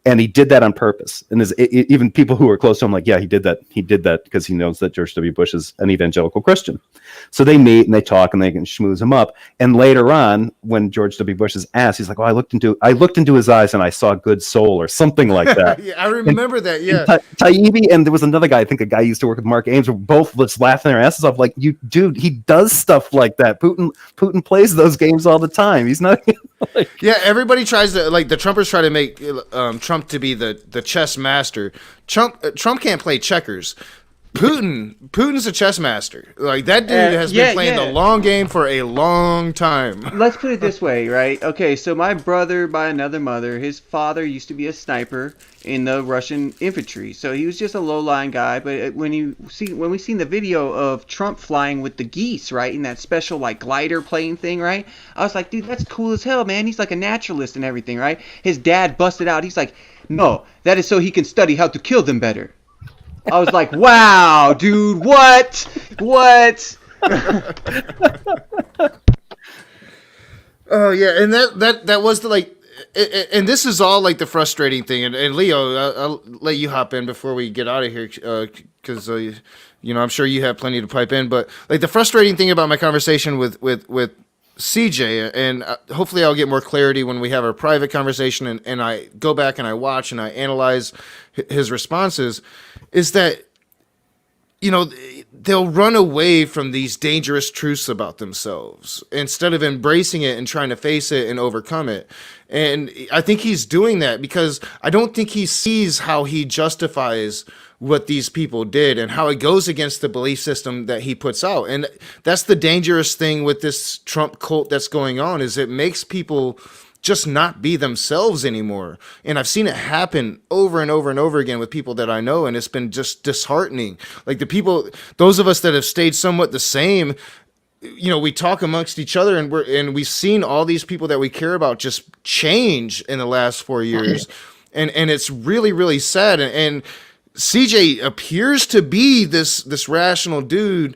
And he did that on purpose. And even people who were close to him, like, yeah, he did that. He did that because he knows that George W. Bush is an evangelical Christian. So they meet and they talk and they can schmooze him up. And later on, when George W. Bush is asked, he's like, "Oh, I looked into his eyes and I saw good soul," or something like that. Yeah, I remember that. Yeah, Taibbi and there was another guy. I think a guy used to work with Mark Ames. Were both just laughing their asses off. Like, dude, he does stuff like that. Putin plays those games all the time. He's not. Yeah, everybody tries to, like, the Trumpers try to make Trump to be the chess master. Trump can't play checkers. Putin's a chess master. Like, that dude has been playing the long game for a long time. Let's put it this way, right? Okay, so my brother by another mother, his father used to be a sniper in the Russian infantry. So he was just a low-lying guy, but when we seen the video of Trump flying with the geese, right, in that special like glider plane thing, right? I was like, dude, that's cool as hell, man. He's like a naturalist and everything, right? His dad busted out. He's like, "No, that is so he can study how to kill them better." I was like, "Wow, dude, what?" Oh yeah, and that was the like, and this is all like the frustrating thing. And Leo, I'll let you hop in before we get out of here, because I'm sure you have plenty to pipe in. But like, the frustrating thing about my conversation with CJ, and hopefully I'll get more clarity when we have our private conversation and I go back and I watch and I analyze his responses, is that, they'll run away from these dangerous truths about themselves instead of embracing it and trying to face it and overcome it. And I think he's doing that because I don't think he sees how he justifies what these people did and how it goes against the belief system that he puts out. And that's the dangerous thing with this Trump cult that's going on, is it makes people just not be themselves anymore. And I've seen it happen over and over and over again with people that I know, and it's been just disheartening. Like, those of us that have stayed somewhat the same, we talk amongst each other, and we've seen all these people that we care about just change in the last 4 years. And it's really, really sad. And CJ appears to be this rational dude,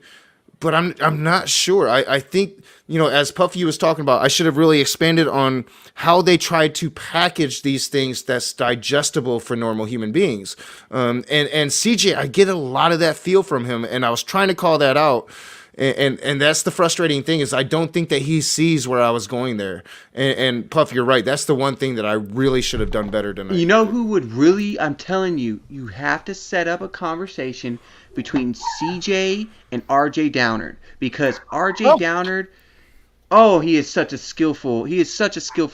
but I'm not sure. I think, you know, as Puffy was talking about, I should have really expanded on how they tried to package these things that's digestible for normal human beings. And CJ, I get a lot of that feel from him, and I was trying to call that out. And that's the frustrating thing, is I don't think that he sees where I was going there. And Puff, you're right. That's the one thing that I really should have done better tonight. You know who would really, I'm telling you, you have to set up a conversation between CJ and RJ Downard, because RJ Downard, he is such a skillful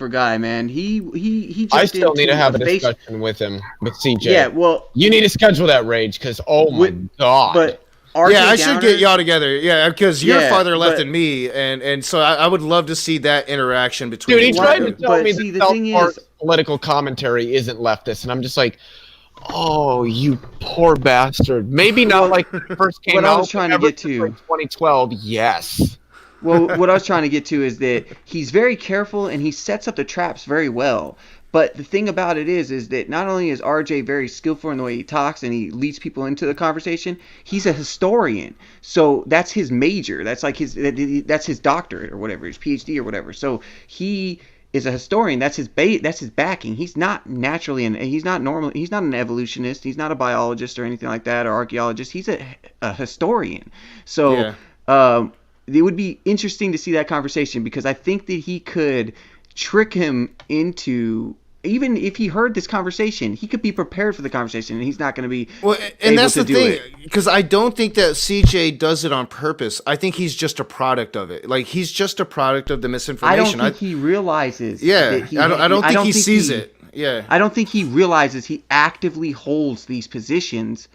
guy, man. He I still need to have a discussion with him, with CJ. Yeah, well, you need to schedule that rage, because my god. But RJ yeah, I should Downard, get y'all together. Yeah, because you're Yeah, farther left but- than me, and so I would love to see that interaction between. Dude, he the tried two. to tell But me see, that the South thing Park's is- political commentary isn't leftist, and I'm just like, oh, you poor bastard. Maybe not like when it first came what out. I was trying to ever get since, to- like, 2012, yes. Well, what I was trying to get to is that he's very careful and he sets up the traps very well. But the thing about it is that not only is RJ very skillful in the way he talks and he leads people into the conversation, he's a historian. So that's his major. That's like that's his doctorate or whatever, his PhD or whatever. So he is a historian. That's his backing. He's not naturally he's not an evolutionist. He's not a biologist or anything like that, or archaeologist. He's a historian. So it would be interesting to see that conversation, because I think that he could trick him into, even if he heard this conversation, he could be prepared for the conversation, and he's not going to be and that's the to do thing, it. because I don't think that CJ does it on purpose. I think he's just a product of it. Like, he's just a product of the I misinformation. don't think he realizes. Yeah, that I don't think he sees it. Yeah, I don't think he realizes he actively holds these positions.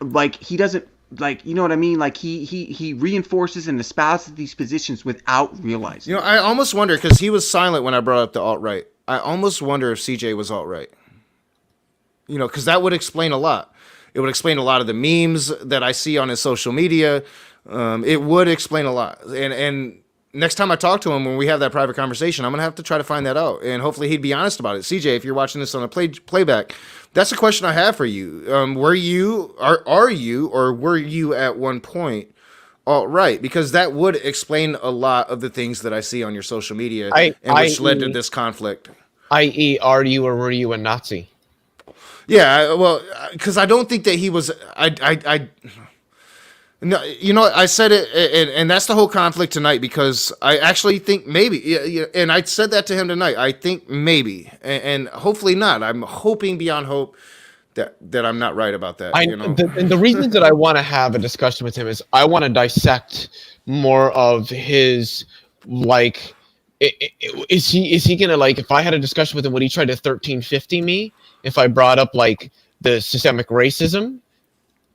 Like, he doesn't, like, you know what I mean? Like, he reinforces and espouses these positions without realizing. you know, I almost wonder, because he was silent when I brought up the alt-right. I almost wonder if CJ was alt-right. You know, because that would explain a lot. It would explain a lot of the memes that I see on his social media. It would explain a lot. And next time I talk to him, when we have that private conversation, I'm going to have to try to find that out. And hopefully he'd be honest about it. CJ, if you're watching this on a playback, that's a question I have for you. Were you at one point alt-right? Because that would explain a lot of the things that I see on your social media, which led to this conflict. I.e., are you or were you a Nazi? Yeah, well, because I don't think that he was. No, you know, I said it, and that's the whole conflict tonight, because I actually think maybe, and I said that to him tonight. I think maybe, and hopefully not. I'm hoping beyond hope that I'm not right about that. You know, And the reason that I want to have a discussion with him is I want to dissect more of his, like, is he gonna, like, if I had a discussion with him, would he try to 1350 me if I brought up, like, the systemic racism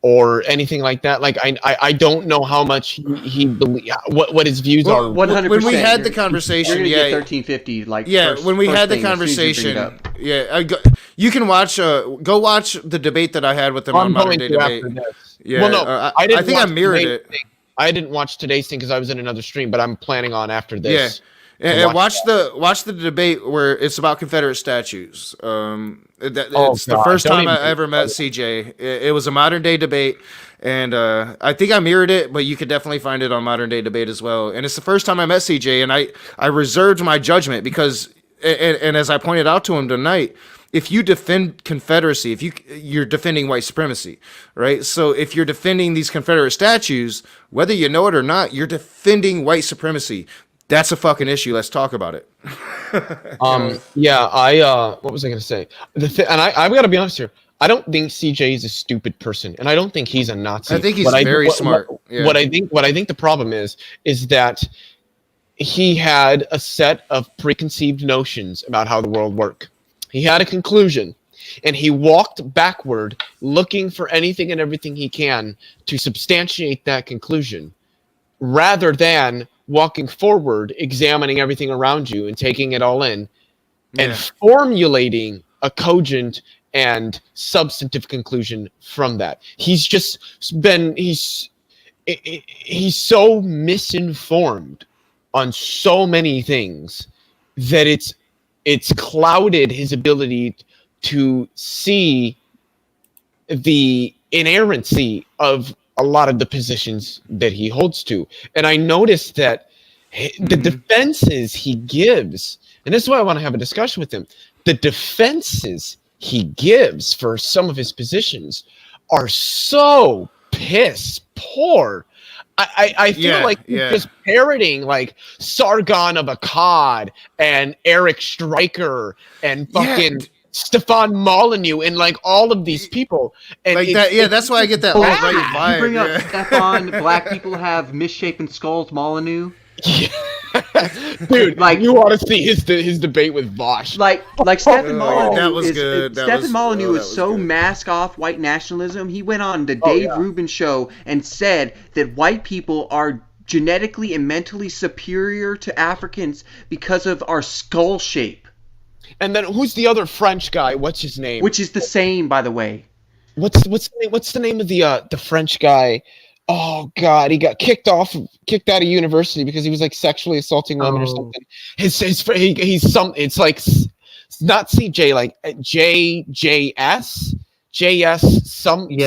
or anything like that? Like, I don't know how much he believes, what his views are. 100%. when we had the conversation, you're gonna yeah, get 1350. Like, when we had the thing as soon as you bring it conversation, up. you can watch. Go watch the debate that I had with him on Modern Day Debate. Yeah, Well, no, I think I mirrored today's it. thing. I didn't watch today's thing because I was in another stream, but I'm planning on after this. And watch the debate where it's about Confederate statues. It's the first Don't time even I ever met CJ. It was a Modern Day Debate, and I think I mirrored it, but you could definitely find it on Modern Day Debate as well. And it's the first time I met CJ, and I reserved my judgment because, and as I pointed out to him tonight, if you defend Confederacy, you're defending white supremacy, right? So if you're defending these Confederate statues, whether you know it or not, you're defending white supremacy. That's a fucking issue. Let's talk about it. What was I gonna say? I've got to be honest here. I don't think CJ is a stupid person, and I don't think he's a Nazi. I think he's very smart. Yeah. What I think the problem is that he had a set of preconceived notions about how the world worked. He had a conclusion, and he walked backward, looking for anything and everything he can to substantiate that conclusion, rather than walking forward, examining everything around you and taking it all in, and formulating a cogent and substantive conclusion from that. He's so misinformed on so many things that it's clouded his ability to see the inerrancy of a lot of the positions that he holds to. And I noticed that the defenses he gives, and this is why I want to have a discussion with him, the defenses he gives for some of his positions are so piss poor. I feel like he's just parroting like Sargon of Akkad and Eric Stryker and fucking Stefan Molyneux and like all of these people. And like that, that's why I get that alt-right vibe. You bring up Stefan, black people have misshapen skulls, Molyneux. Dude, like you want to see his debate with Vosh. Like Stefan Molyneux. That was good. Stefan Molyneux is so mask off white nationalism. He went on the Dave Rubin show and said that white people are genetically and mentally superior to Africans because of our skull shape. And then who's the other French guy? What's his name? Which is the same, by the way. What's the name of the French guy? Oh God, he got kicked out of university because he was like sexually assaulting women or something. It's like not CJ, like something.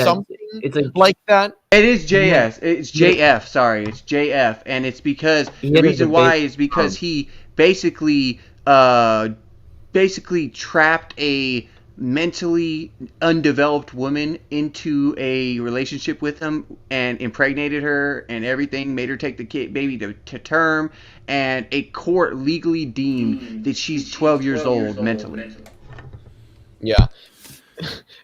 It's like that. It is JS. It's JF. Sorry, it's JF, and it's because the reason why is because he basically trapped a mentally undeveloped woman into a relationship with him and impregnated her and everything, made her take the baby to term, and a court legally deemed that she's 12 years old mentally. Yeah.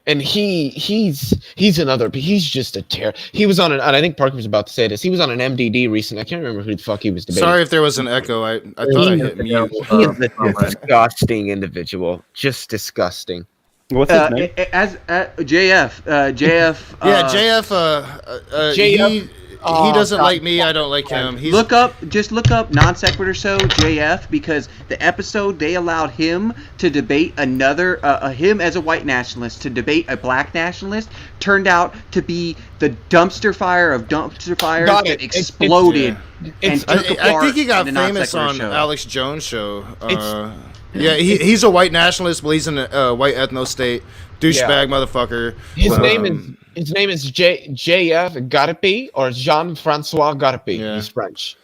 And he's another, but he's just a terror. He was on and I think Parker was about to say this. He was on an MDD recently. I can't remember who the fuck he was debating. Sorry if there was an echo. I thought I hit mute. He is a disgusting individual. Just disgusting. What's his name? JF. JF. He doesn't like me. I don't like him. Look up Non Sequitur Show JF, because the episode they allowed him to debate another him as a white nationalist to debate a black nationalist turned out to be the dumpster fire of dumpster fires that exploded. I think he got famous on Alex Jones' show. He's a white nationalist, believes in a white ethno state, douchebag motherfucker. His name is JF Garpi or Jean-Francois Garpi. Yeah. He's French.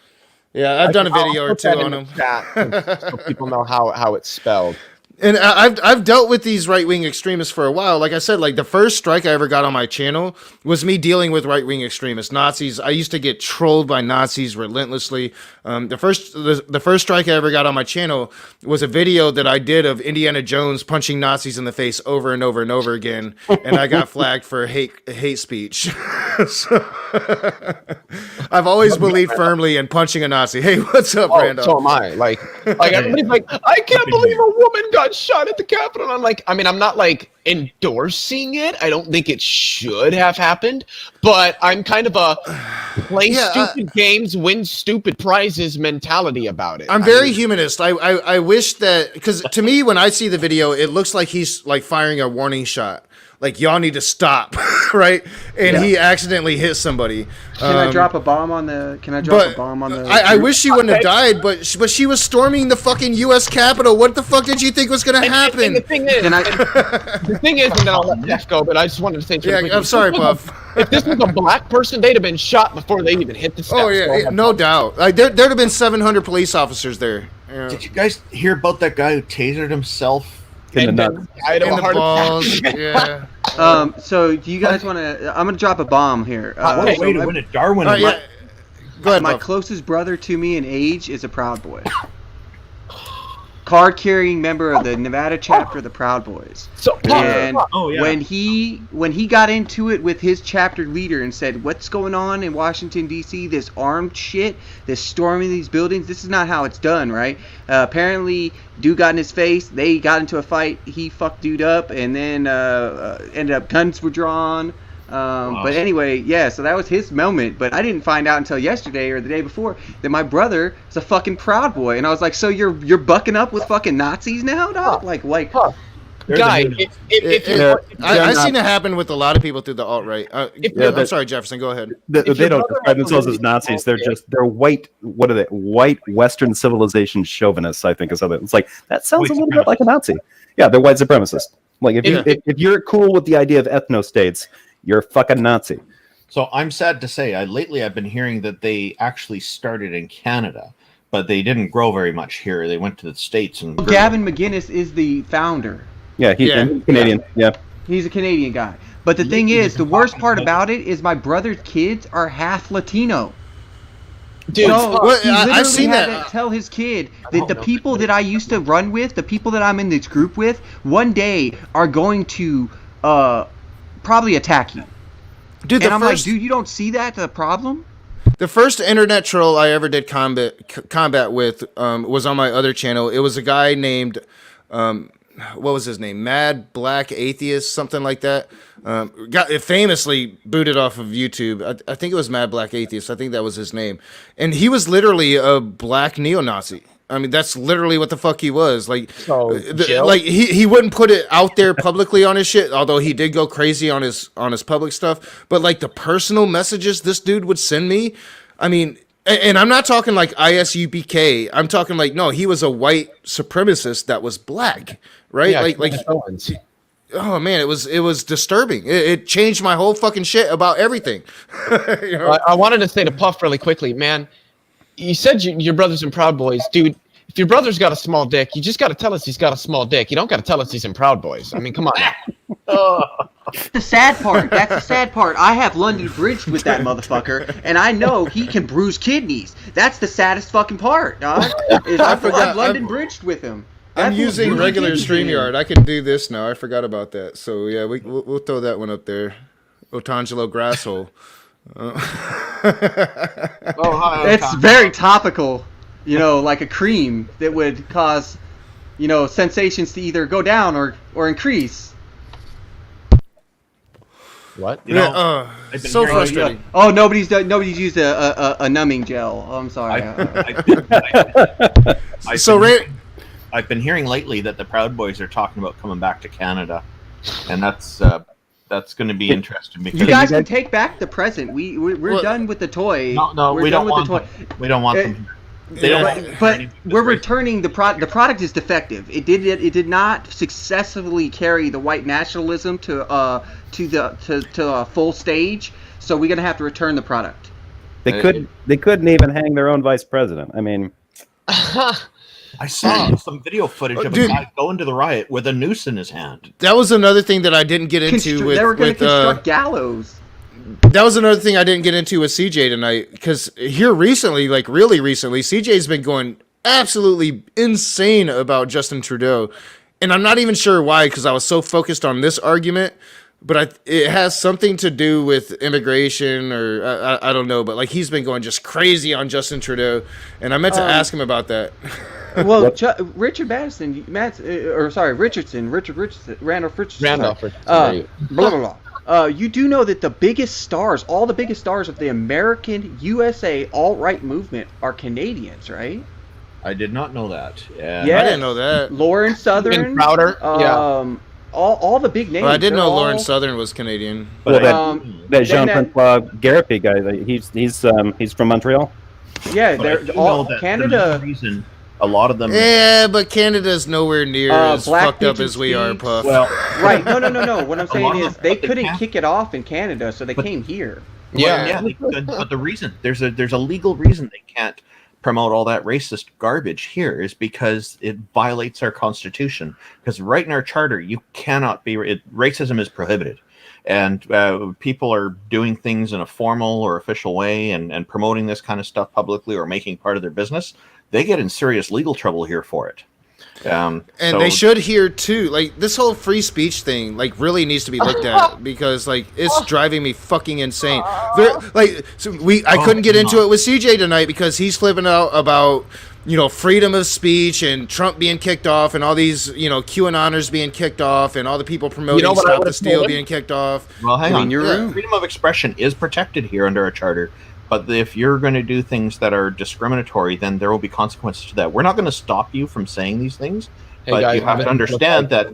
Yeah, I've done a video or two on him. So people know how it's spelled. And I've dealt with these right-wing extremists for a while. Like I said, like the first strike I ever got on my channel was me dealing with right-wing extremists, Nazis. I used to get trolled by Nazis relentlessly. The first strike I ever got on my channel was a video that I did of Indiana Jones punching Nazis in the face over and over and over again, and I got flagged for hate speech. So, I've always believed firmly in punching a Nazi. Hey, what's up, Randall? So am I. Like everybody's like, I can't believe a woman got shot at the Capitol. And I'm not like endorsing it. I don't think it should have happened, but I'm kind of a play stupid games, win stupid prizes mentality about it. I'm very humanist. I wish that, because to me, when I see the video, it looks like he's like firing a warning shot. Like, y'all need to stop, right? And he accidentally hit somebody. Can I drop a bomb on the? I wish she wouldn't have died, but she was storming the fucking U.S. Capitol. What the fuck did you think was gonna happen? And the thing is, and then I'll let Jeff go. But I just wanted to say, I'm sorry, Puff. If this was a black person, they'd have been shot before they even hit the steps. Oh yeah, no doubt. Like there'd have been 700 police officers there. Yeah. Did you guys hear about that guy who tasered himself? In the balls. Yeah. So do you guys want to? I'm gonna drop a bomb here. What a way to win a Darwin. Go ahead, my Puff. closest brother to me in age is a Proud Boy. Card-carrying member of the Nevada chapter of the Proud Boys. And when he got into it with his chapter leader and said, "What's going on in Washington D.C.? This armed shit, this storming these buildings. This is not how it's done, right?" Apparently, dude got in his face. They got into a fight. He fucked dude up, and then ended up guns were drawn. But anyway, so that was his moment. But I didn't find out until yesterday or the day before that my brother is a fucking Proud Boy, and I was like, "So you're bucking up with fucking Nazis now, dog?" Like, guy. I've seen it happen with a lot of people through the alt-right. I'm sorry, Jefferson. Go ahead. They don't describe themselves as Nazis. They're white. What are they? White Western civilization chauvinists, I think, is something. It's like that sounds a little bit like a Nazi. Yeah, they're white supremacists. Like if you're cool with the idea of ethno states, you're a fucking Nazi. So I'm sad to say, lately I've been hearing that they actually started in Canada, but they didn't grow very much here. They went to the States and grew. Gavin McGinnis is the founder. Yeah, he's Canadian. Yeah. He's a Canadian guy. But the thing is, the worst part about it is my brother's kids are half Latino. Dude, So Well, he I've literally seen had that. to tell his kid that the people that I used to run with, the people that I'm in this group with, one day are going to probably attack you. Dude, And I'm like, dude, you don't see that the problem? the first internet troll I ever did combat with was on my other channel. It was a guy named, what was his name? Mad Black Atheist, something like that. Got famously booted off of YouTube. I think it was Mad Black Atheist. I think that was his name. And he was literally a black neo-Nazi. I mean, that's literally what the fuck he was. Like, Jill? like he wouldn't put it out there publicly on his shit, although he did go crazy on his public stuff. But like the personal messages this dude would send me, I mean, and I'm not talking like ISUBK. I'm talking like, no, he was a white supremacist that was black, right? Yeah, like Owens. oh man, it was disturbing. It changed my whole fucking shit about everything. You know? I wanted to say to Puff really quickly, man. You said your brother's in Proud Boys, dude. If your brother's got a small dick, you just got to tell us he's got a small dick. You don't got to tell us he's in Proud Boys. I mean, come on. The sad part. That's the sad part. I have London bridged with that motherfucker, and I know he can bruise kidneys. That's the saddest fucking part, dog. Is I've London bridged with him. I'm That's using what regular bruising kidneys mean. StreamYard. I can do this now. I forgot about that. So yeah, we'll throw that one up there. Otangelo Grasshole. It's very topical, you know, like a cream that would cause, you know, sensations to either go down or increase. What? You know, I've been so hearing- frustrating. Oh, nobody's used a numbing gel. Oh, I'm sorry. I've been hearing lately that the Proud Boys are talking about coming back to Canada, and that's going to be interesting because You guys can take back the present. We're done with the toy. No, we're we done don't with want the toy. them. We don't want them. They don't want them here But anymore. we're returning the product. The product is defective. It did not successfully carry the white nationalism to a full stage. So we're gonna have to return the product. They couldn't even hang their own vice president. I mean, I saw some video footage of Dude. a guy going to the riot with a noose in his hand. That was another thing that I didn't get into with. They were gonna with, construct gallows. That was another thing I didn't get into with CJ tonight, because here recently, like really recently, CJ's been going absolutely insane about Justin Trudeau, and I'm not even sure why, because I was so focused on this argument, but it has something to do with immigration, or I don't know, but like he's been going just crazy on Justin Trudeau, and I meant to ask him about that. Well, Richard Richardson, Randolph Richardson. Randolph sorry. Richardson, Blah blah blah. You do know that the biggest stars, all the biggest stars of the American USA alt-right movement are Canadians, right? I did not know that. Yeah. Yes. I didn't know that. Lauren Southern, Even Crowder, yeah. all the big names. Well, I didn't they're know Lauren all- Southern was Canadian. well, that then Jean-Francois Garapi guy, he's from Montreal. Yeah, But I they're do all know that Canada. the reason a lot of them. Yeah, but Canada's nowhere near as Black fucked up Pigeon as we are, speaks. Puff. Well, Right? No. What I'm A lot saying of is them- they they couldn't can't- kick it off in Canada, so they But- came here. Yeah. they could, but the reason there's a legal reason they can't promote all that racist garbage here is because it violates our constitution. Because right in our charter, you cannot be racism is prohibited, and people are doing things in a formal or official way and promoting this kind of stuff publicly or making part of their business. They get in serious legal trouble here for it. And they should hear too. Like this whole free speech thing, like really needs to be looked at, because like it's driving me fucking insane. I couldn't get into it with CJ tonight because he's flipping out about, you know, freedom of speech and Trump being kicked off and all these, you know, QAnoners being kicked off and all the people promoting what I Stop the would've Steal told him? being kicked off. Well, hang on. room. Freedom of expression is protected here under our charter. But if you're going to do things that are discriminatory, then there will be consequences to that. We're not going to stop you from saying these things, Hey, but guys, you have I'm to in- understand that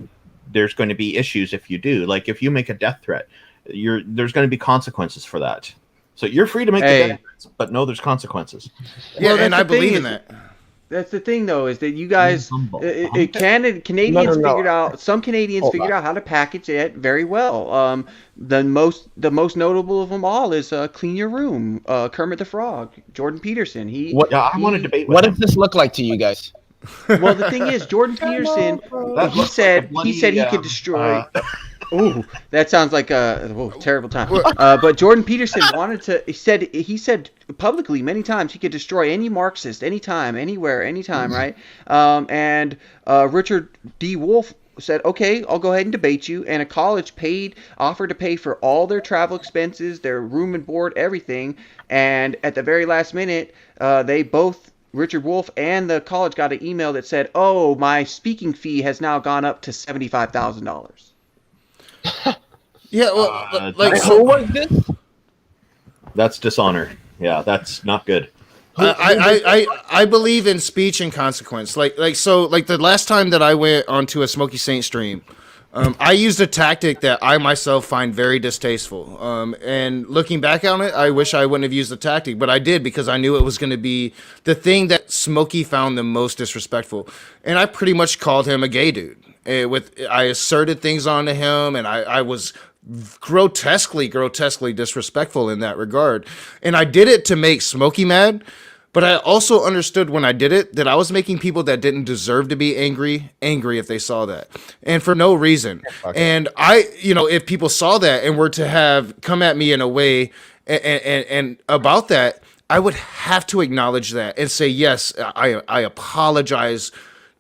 there's going to be issues if you do. Like if you make a death threat, there's going to be consequences for that. So you're free to make the death threats, but no, there's consequences. Yeah, Well, and that's I the thing believe in is- that. That's the thing, though, is that you guys, Canadians No. figured out. Some Canadians Hold figured on. out how to package it very well. The most notable of them all is "Clean Your Room." Kermit the Frog, Jordan Peterson. What? Yeah, I want to debate with What him. does this look like to you guys? Well, the thing is, Jordan Peterson. That He looks said like a he said he bloody, could destroy. uh, Ooh, that sounds like a terrible time. But Jordan Peterson wanted to. He said publicly many times he could destroy any Marxist, anytime, anywhere, anytime, right? And Richard D. Wolf said, "Okay, I'll go ahead and debate you." And a college offered to pay for all their travel expenses, their room and board, everything. And at the very last minute, they both. Richard Wolf and the college got an email that said, "Oh, my speaking fee has now gone up to $75,000." Yeah, well, Who was this? That's dishonor. Yeah, that's not good. I believe in speech and consequence. Like the last time that I went onto a Smokey Saint stream, I used a tactic that I myself find very distasteful. And looking back on it, I wish I wouldn't have used the tactic, but I did because I knew it was going to be the thing that Smokey found the most disrespectful. And I pretty much called him a gay dude. I asserted things onto him, and I was grotesquely disrespectful in that regard. And I did it to make Smokey mad. But I also understood when I did it that I was making people that didn't deserve to be angry if they saw that, and for no reason. And if people saw that and were to have come at me in a way and about that, I would have to acknowledge that and say, yes, I apologize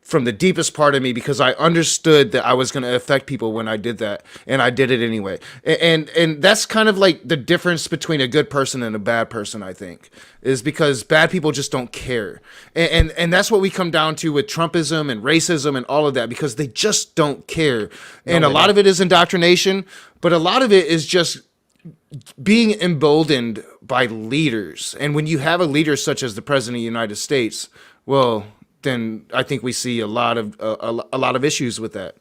from the deepest part of me because I understood that I was going to affect people when I did that, and I did it anyway. And that's kind of like the difference between a good person and a bad person, I think, is because bad people just don't care. And that's what we come down to with Trumpism and racism and all of that, because they just don't care. And a lot of it is indoctrination, but a lot of it is just being emboldened by leaders. And when you have a leader such as the President of the United States, well, then I think we see a lot of issues with that.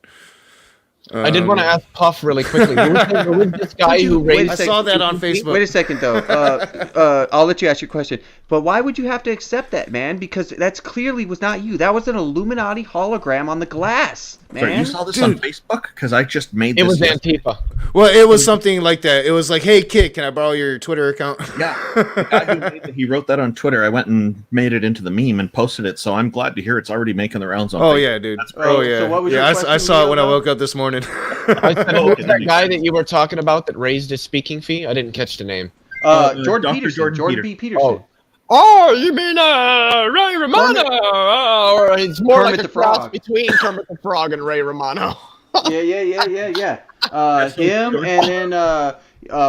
I did want to ask Puff really quickly. Who was this guy who raised? I saw that on Facebook. Wait a second, though. I'll let you ask your question. But why would you have to accept that, man? Because that's clearly was not you. That was an Illuminati hologram on the glass, man. Sorry, you saw this on Facebook? Because I just made this. It was Antifa. Well, it was something like that. It was like, hey, kid, can I borrow your Twitter account? Yeah. The guy who made it, he wrote that on Twitter. I went and made it into the meme and posted it. So I'm glad to hear it's already making the rounds on Facebook. Yeah, dude. Oh, yeah. so what was your I question, saw it when I Leo? woke up this morning. I said, who was that guy that you were talking about that raised his speaking fee? I didn't catch the name. Jordan Dr. Peterson. Jordan B. Peterson. Oh, you mean Ray Romano? Or it's more Kermit like a the cross Frog. between Kermit the Frog and Ray Romano. Yeah. Him and then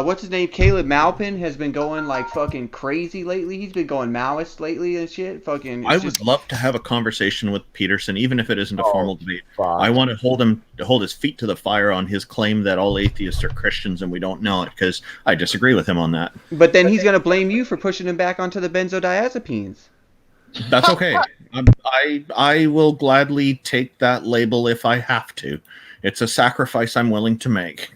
what's his name? Caleb Maupin has been going like fucking crazy lately. He's been going Maoist lately and shit. Fucking. I would love to have a conversation with Peterson, even if it isn't a formal debate. fuck. I want to hold his feet to the fire on his claim that all atheists are Christians and we don't know it, because I disagree with him on that. But then he's gonna blame you for pushing him back onto the benzodiazepines. That's okay. I will gladly take that label if I have to. It's a sacrifice I'm willing to make.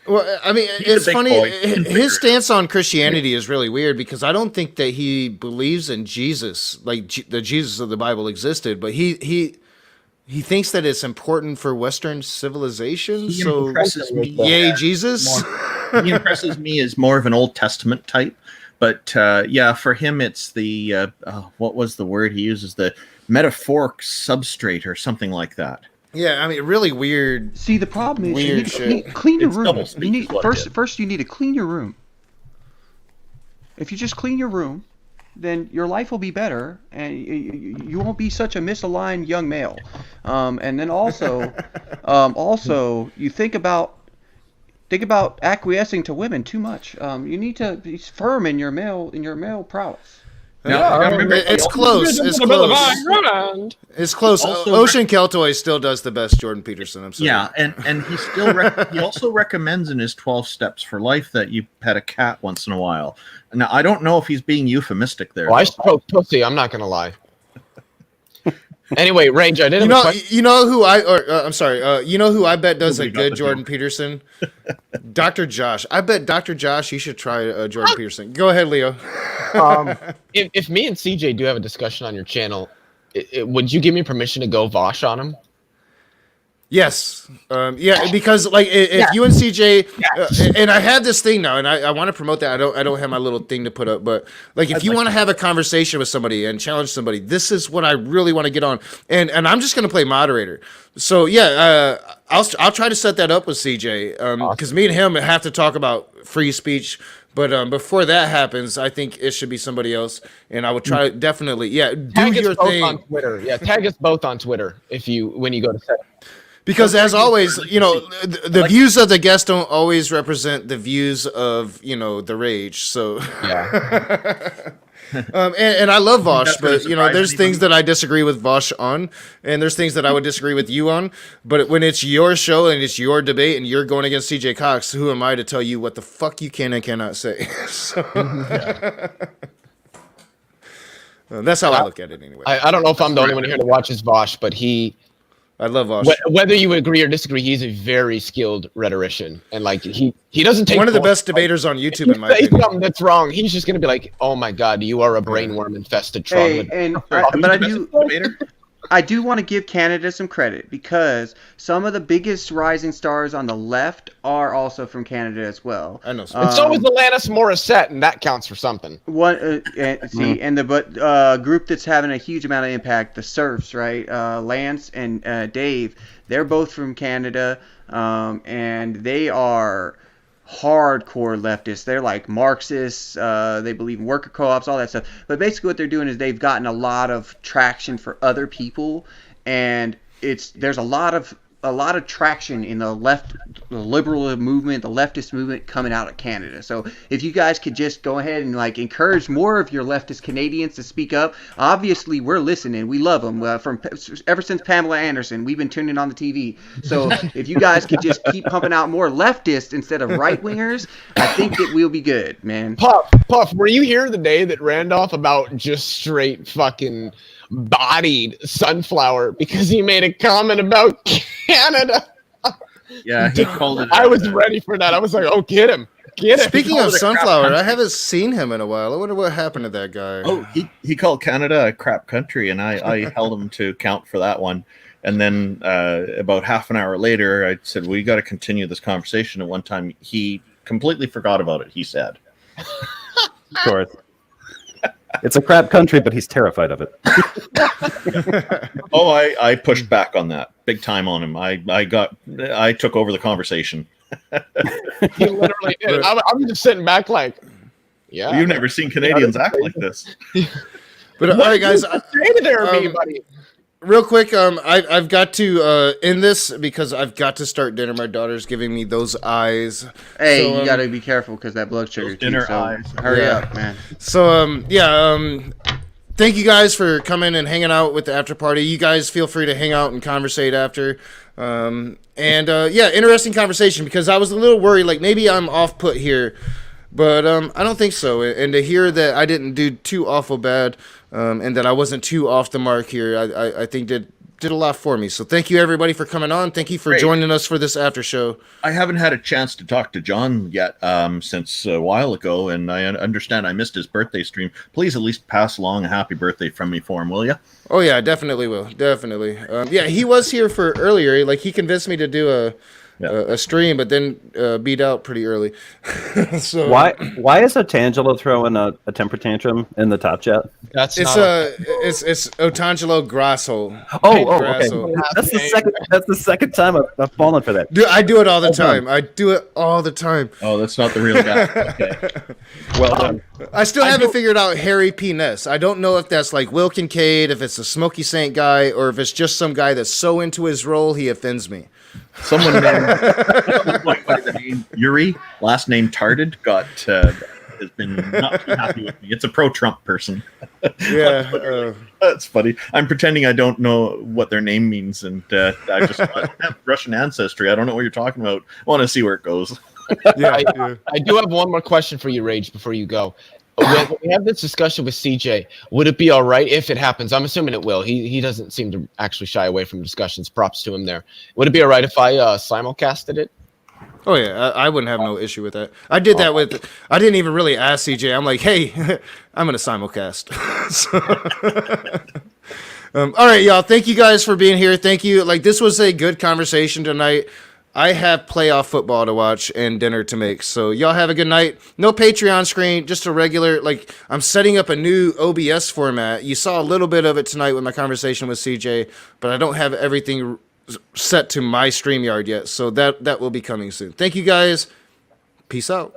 Well, I mean, He's it's a big funny. boy. His stance on Christianity is really weird because I don't think that he believes in Jesus, like the Jesus of the Bible existed, but he thinks that it's important for Western civilization. He So, impresses me. yay, Jesus! He impresses me as more of an Old Testament type. But yeah, for him, it's the what was the word he uses? The metaphoric substrate or something like that. Yeah, I mean, really weird. See, the problem is you Weird need to shit. clean your It's room. doublespeak You need is what it is. first you need to clean your room. If you just clean your room, then your life will be better, and you won't be such a misaligned young male. And then also, you think about acquiescing to women too much. You need to be firm in your male prowess. Now, I remember It's close. It's close. It's close. Also Ocean Keltoy still does the best Jordan Peterson. I'm sorry. Yeah, and he still he also recommends in his 12 steps for life that you pet a cat once in a while. Now, I don't know if he's being euphemistic there. Well, I though. stroke pussy. I'm not gonna lie. Anyway, Range, I did have a question. You know who I'm sorry. You know who I bet does a Nobody got good the Jordan joke. Peterson? Dr. Josh. I bet Dr. Josh, you should try Jordan Peterson. Go ahead, Leo. If me and CJ do have a discussion on your channel, would you give me permission to go Vosh on him? Yes. Yeah, because like if you and CJ and I had this thing now, and I want to promote that. I don't have my little thing to put up, but like if you want to have a conversation with somebody and challenge somebody, this is what I really want to get on. And I'm just gonna play moderator. So yeah, I'll try to set that up with CJ. Because me and him have to talk about free speech. But before that happens, I think it should be somebody else, and I would try definitely, do Tag your us both thing on Twitter. Yeah, tag us both on Twitter when you go to set. because as always, the views of the guest don't always represent the views of the rage. So yeah. And I love Vosh, but there's things that I disagree with Vosh on, and there's things that I would disagree with you on. But when it's your show and it's your debate, and you're going against CJ Cox, who am I to tell you what the fuck you can and cannot say? So, that's how I look at it anyway. I don't know if I'm the only one here to watch his Vosh, but I love Vosh. Whether you agree or disagree, he's a very skilled rhetorician, and like he doesn't take one of the best debaters on YouTube in my say opinion. something that's wrong. He's just gonna be like, "Oh my God, you are a brainworm infested Hey, troglodyte." but I do want to give Canada some credit because some of the biggest rising stars on the left are also from Canada as well. I know. And so is Alanis Morissette, and that counts for something. And the group that's having a huge amount of impact, the Surfs, right? Lance and Dave, they're both from Canada, and they are hardcore leftists. They're like Marxists. They believe in worker co-ops, all that stuff. But basically what they're doing is they've gotten a lot of traction for other people, and there's a lot of traction in the liberal movement, the leftist movement coming out of Canada. So if you guys could just go ahead and like encourage more of your leftist Canadians to speak up. Obviously, we're listening. We love them. Ever since Pamela Anderson, we've been tuning on the TV. So if you guys could just keep pumping out more leftists instead of right wingers, I think that we'll be good, man. Puff, were you here the day that Randolph about just straight fucking bodied Sunflower because he made a comment about Canada? Yeah, he called it. I was ready for that. I was like, "Oh, get him, get him." Speaking of Sunflower, I haven't seen him in a while. I wonder what happened to that guy. Oh, he called Canada a crap country, and I held him to account for that one. And then about half an hour later, I said, "We got to continue this conversation." At one time, he completely forgot about it. He said, Of course. It's a crap country, but he's terrified of it. "Oh, I pushed back on that big time on him. I took over the conversation." He literally did. I'm just sitting back like, "Yeah." You've never seen Canadians act like this. But all right, guys. Buddy. Real quick, I've got to end this because I've got to start dinner. My daughter's giving me those eyes. Hey, So, you got to be careful because that blood sugar. dinner So eyes. hurry up, man. So thank you guys for coming and hanging out with the after party. You guys feel free to hang out and conversate after. Interesting conversation because I was a little worried, like maybe I'm off put here, but I don't think so. And to hear that I didn't do too awful bad, and that I wasn't too off the mark here, I think did a lot for me. So thank you everybody for coming on. Thank you for joining us for this after show. I haven't had a chance to talk to John yet since a while ago, and I understand I missed his birthday stream. Please at least pass along a happy birthday from me for him, will you? Oh yeah, definitely will. Definitely. He was here for earlier. Like he convinced me to do a stream, but then beat out pretty early. So Why is Otangelo throwing a temper tantrum in the top chat? it's Otangelo Grasso. Okay. Grasso. That's the second time I've fallen for that. Dude, I do it all the time. I do it all the time. Oh, that's not the real guy. Okay. Well done. I still haven't figured out Harry P. Ness. I don't know if that's like Will Kincaid, if it's a Smokey Saint guy, or if it's just some guy that's so into his role he offends me. Someone by the name Yuri, last name Tarded, has been not too happy with me. It's a pro-Trump person. Yeah, that's funny. I'm pretending I don't know what their name means, and I have Russian ancestry. I don't know what you're talking about. I want to see where it goes. I do have one more question for you, Rage, before you go. When we have this discussion with CJ, would it be all right if it happens? I'm assuming it will. He doesn't seem to actually shy away from discussions. Props to him there. Would it be all right if I simulcasted it? Oh yeah, I wouldn't have no issue with that. I did that with. I didn't even really ask CJ. I'm like, hey, I'm gonna simulcast. All right, y'all. Thank you guys for being here. Thank you. Like, this was a good conversation tonight. I have playoff football to watch and dinner to make. So y'all have a good night. No Patreon screen, just a regular. Like, I'm setting up a new OBS format. You saw a little bit of it tonight with my conversation with CJ, but I don't have everything set to my StreamYard yet. So that will be coming soon. Thank you guys. Peace out.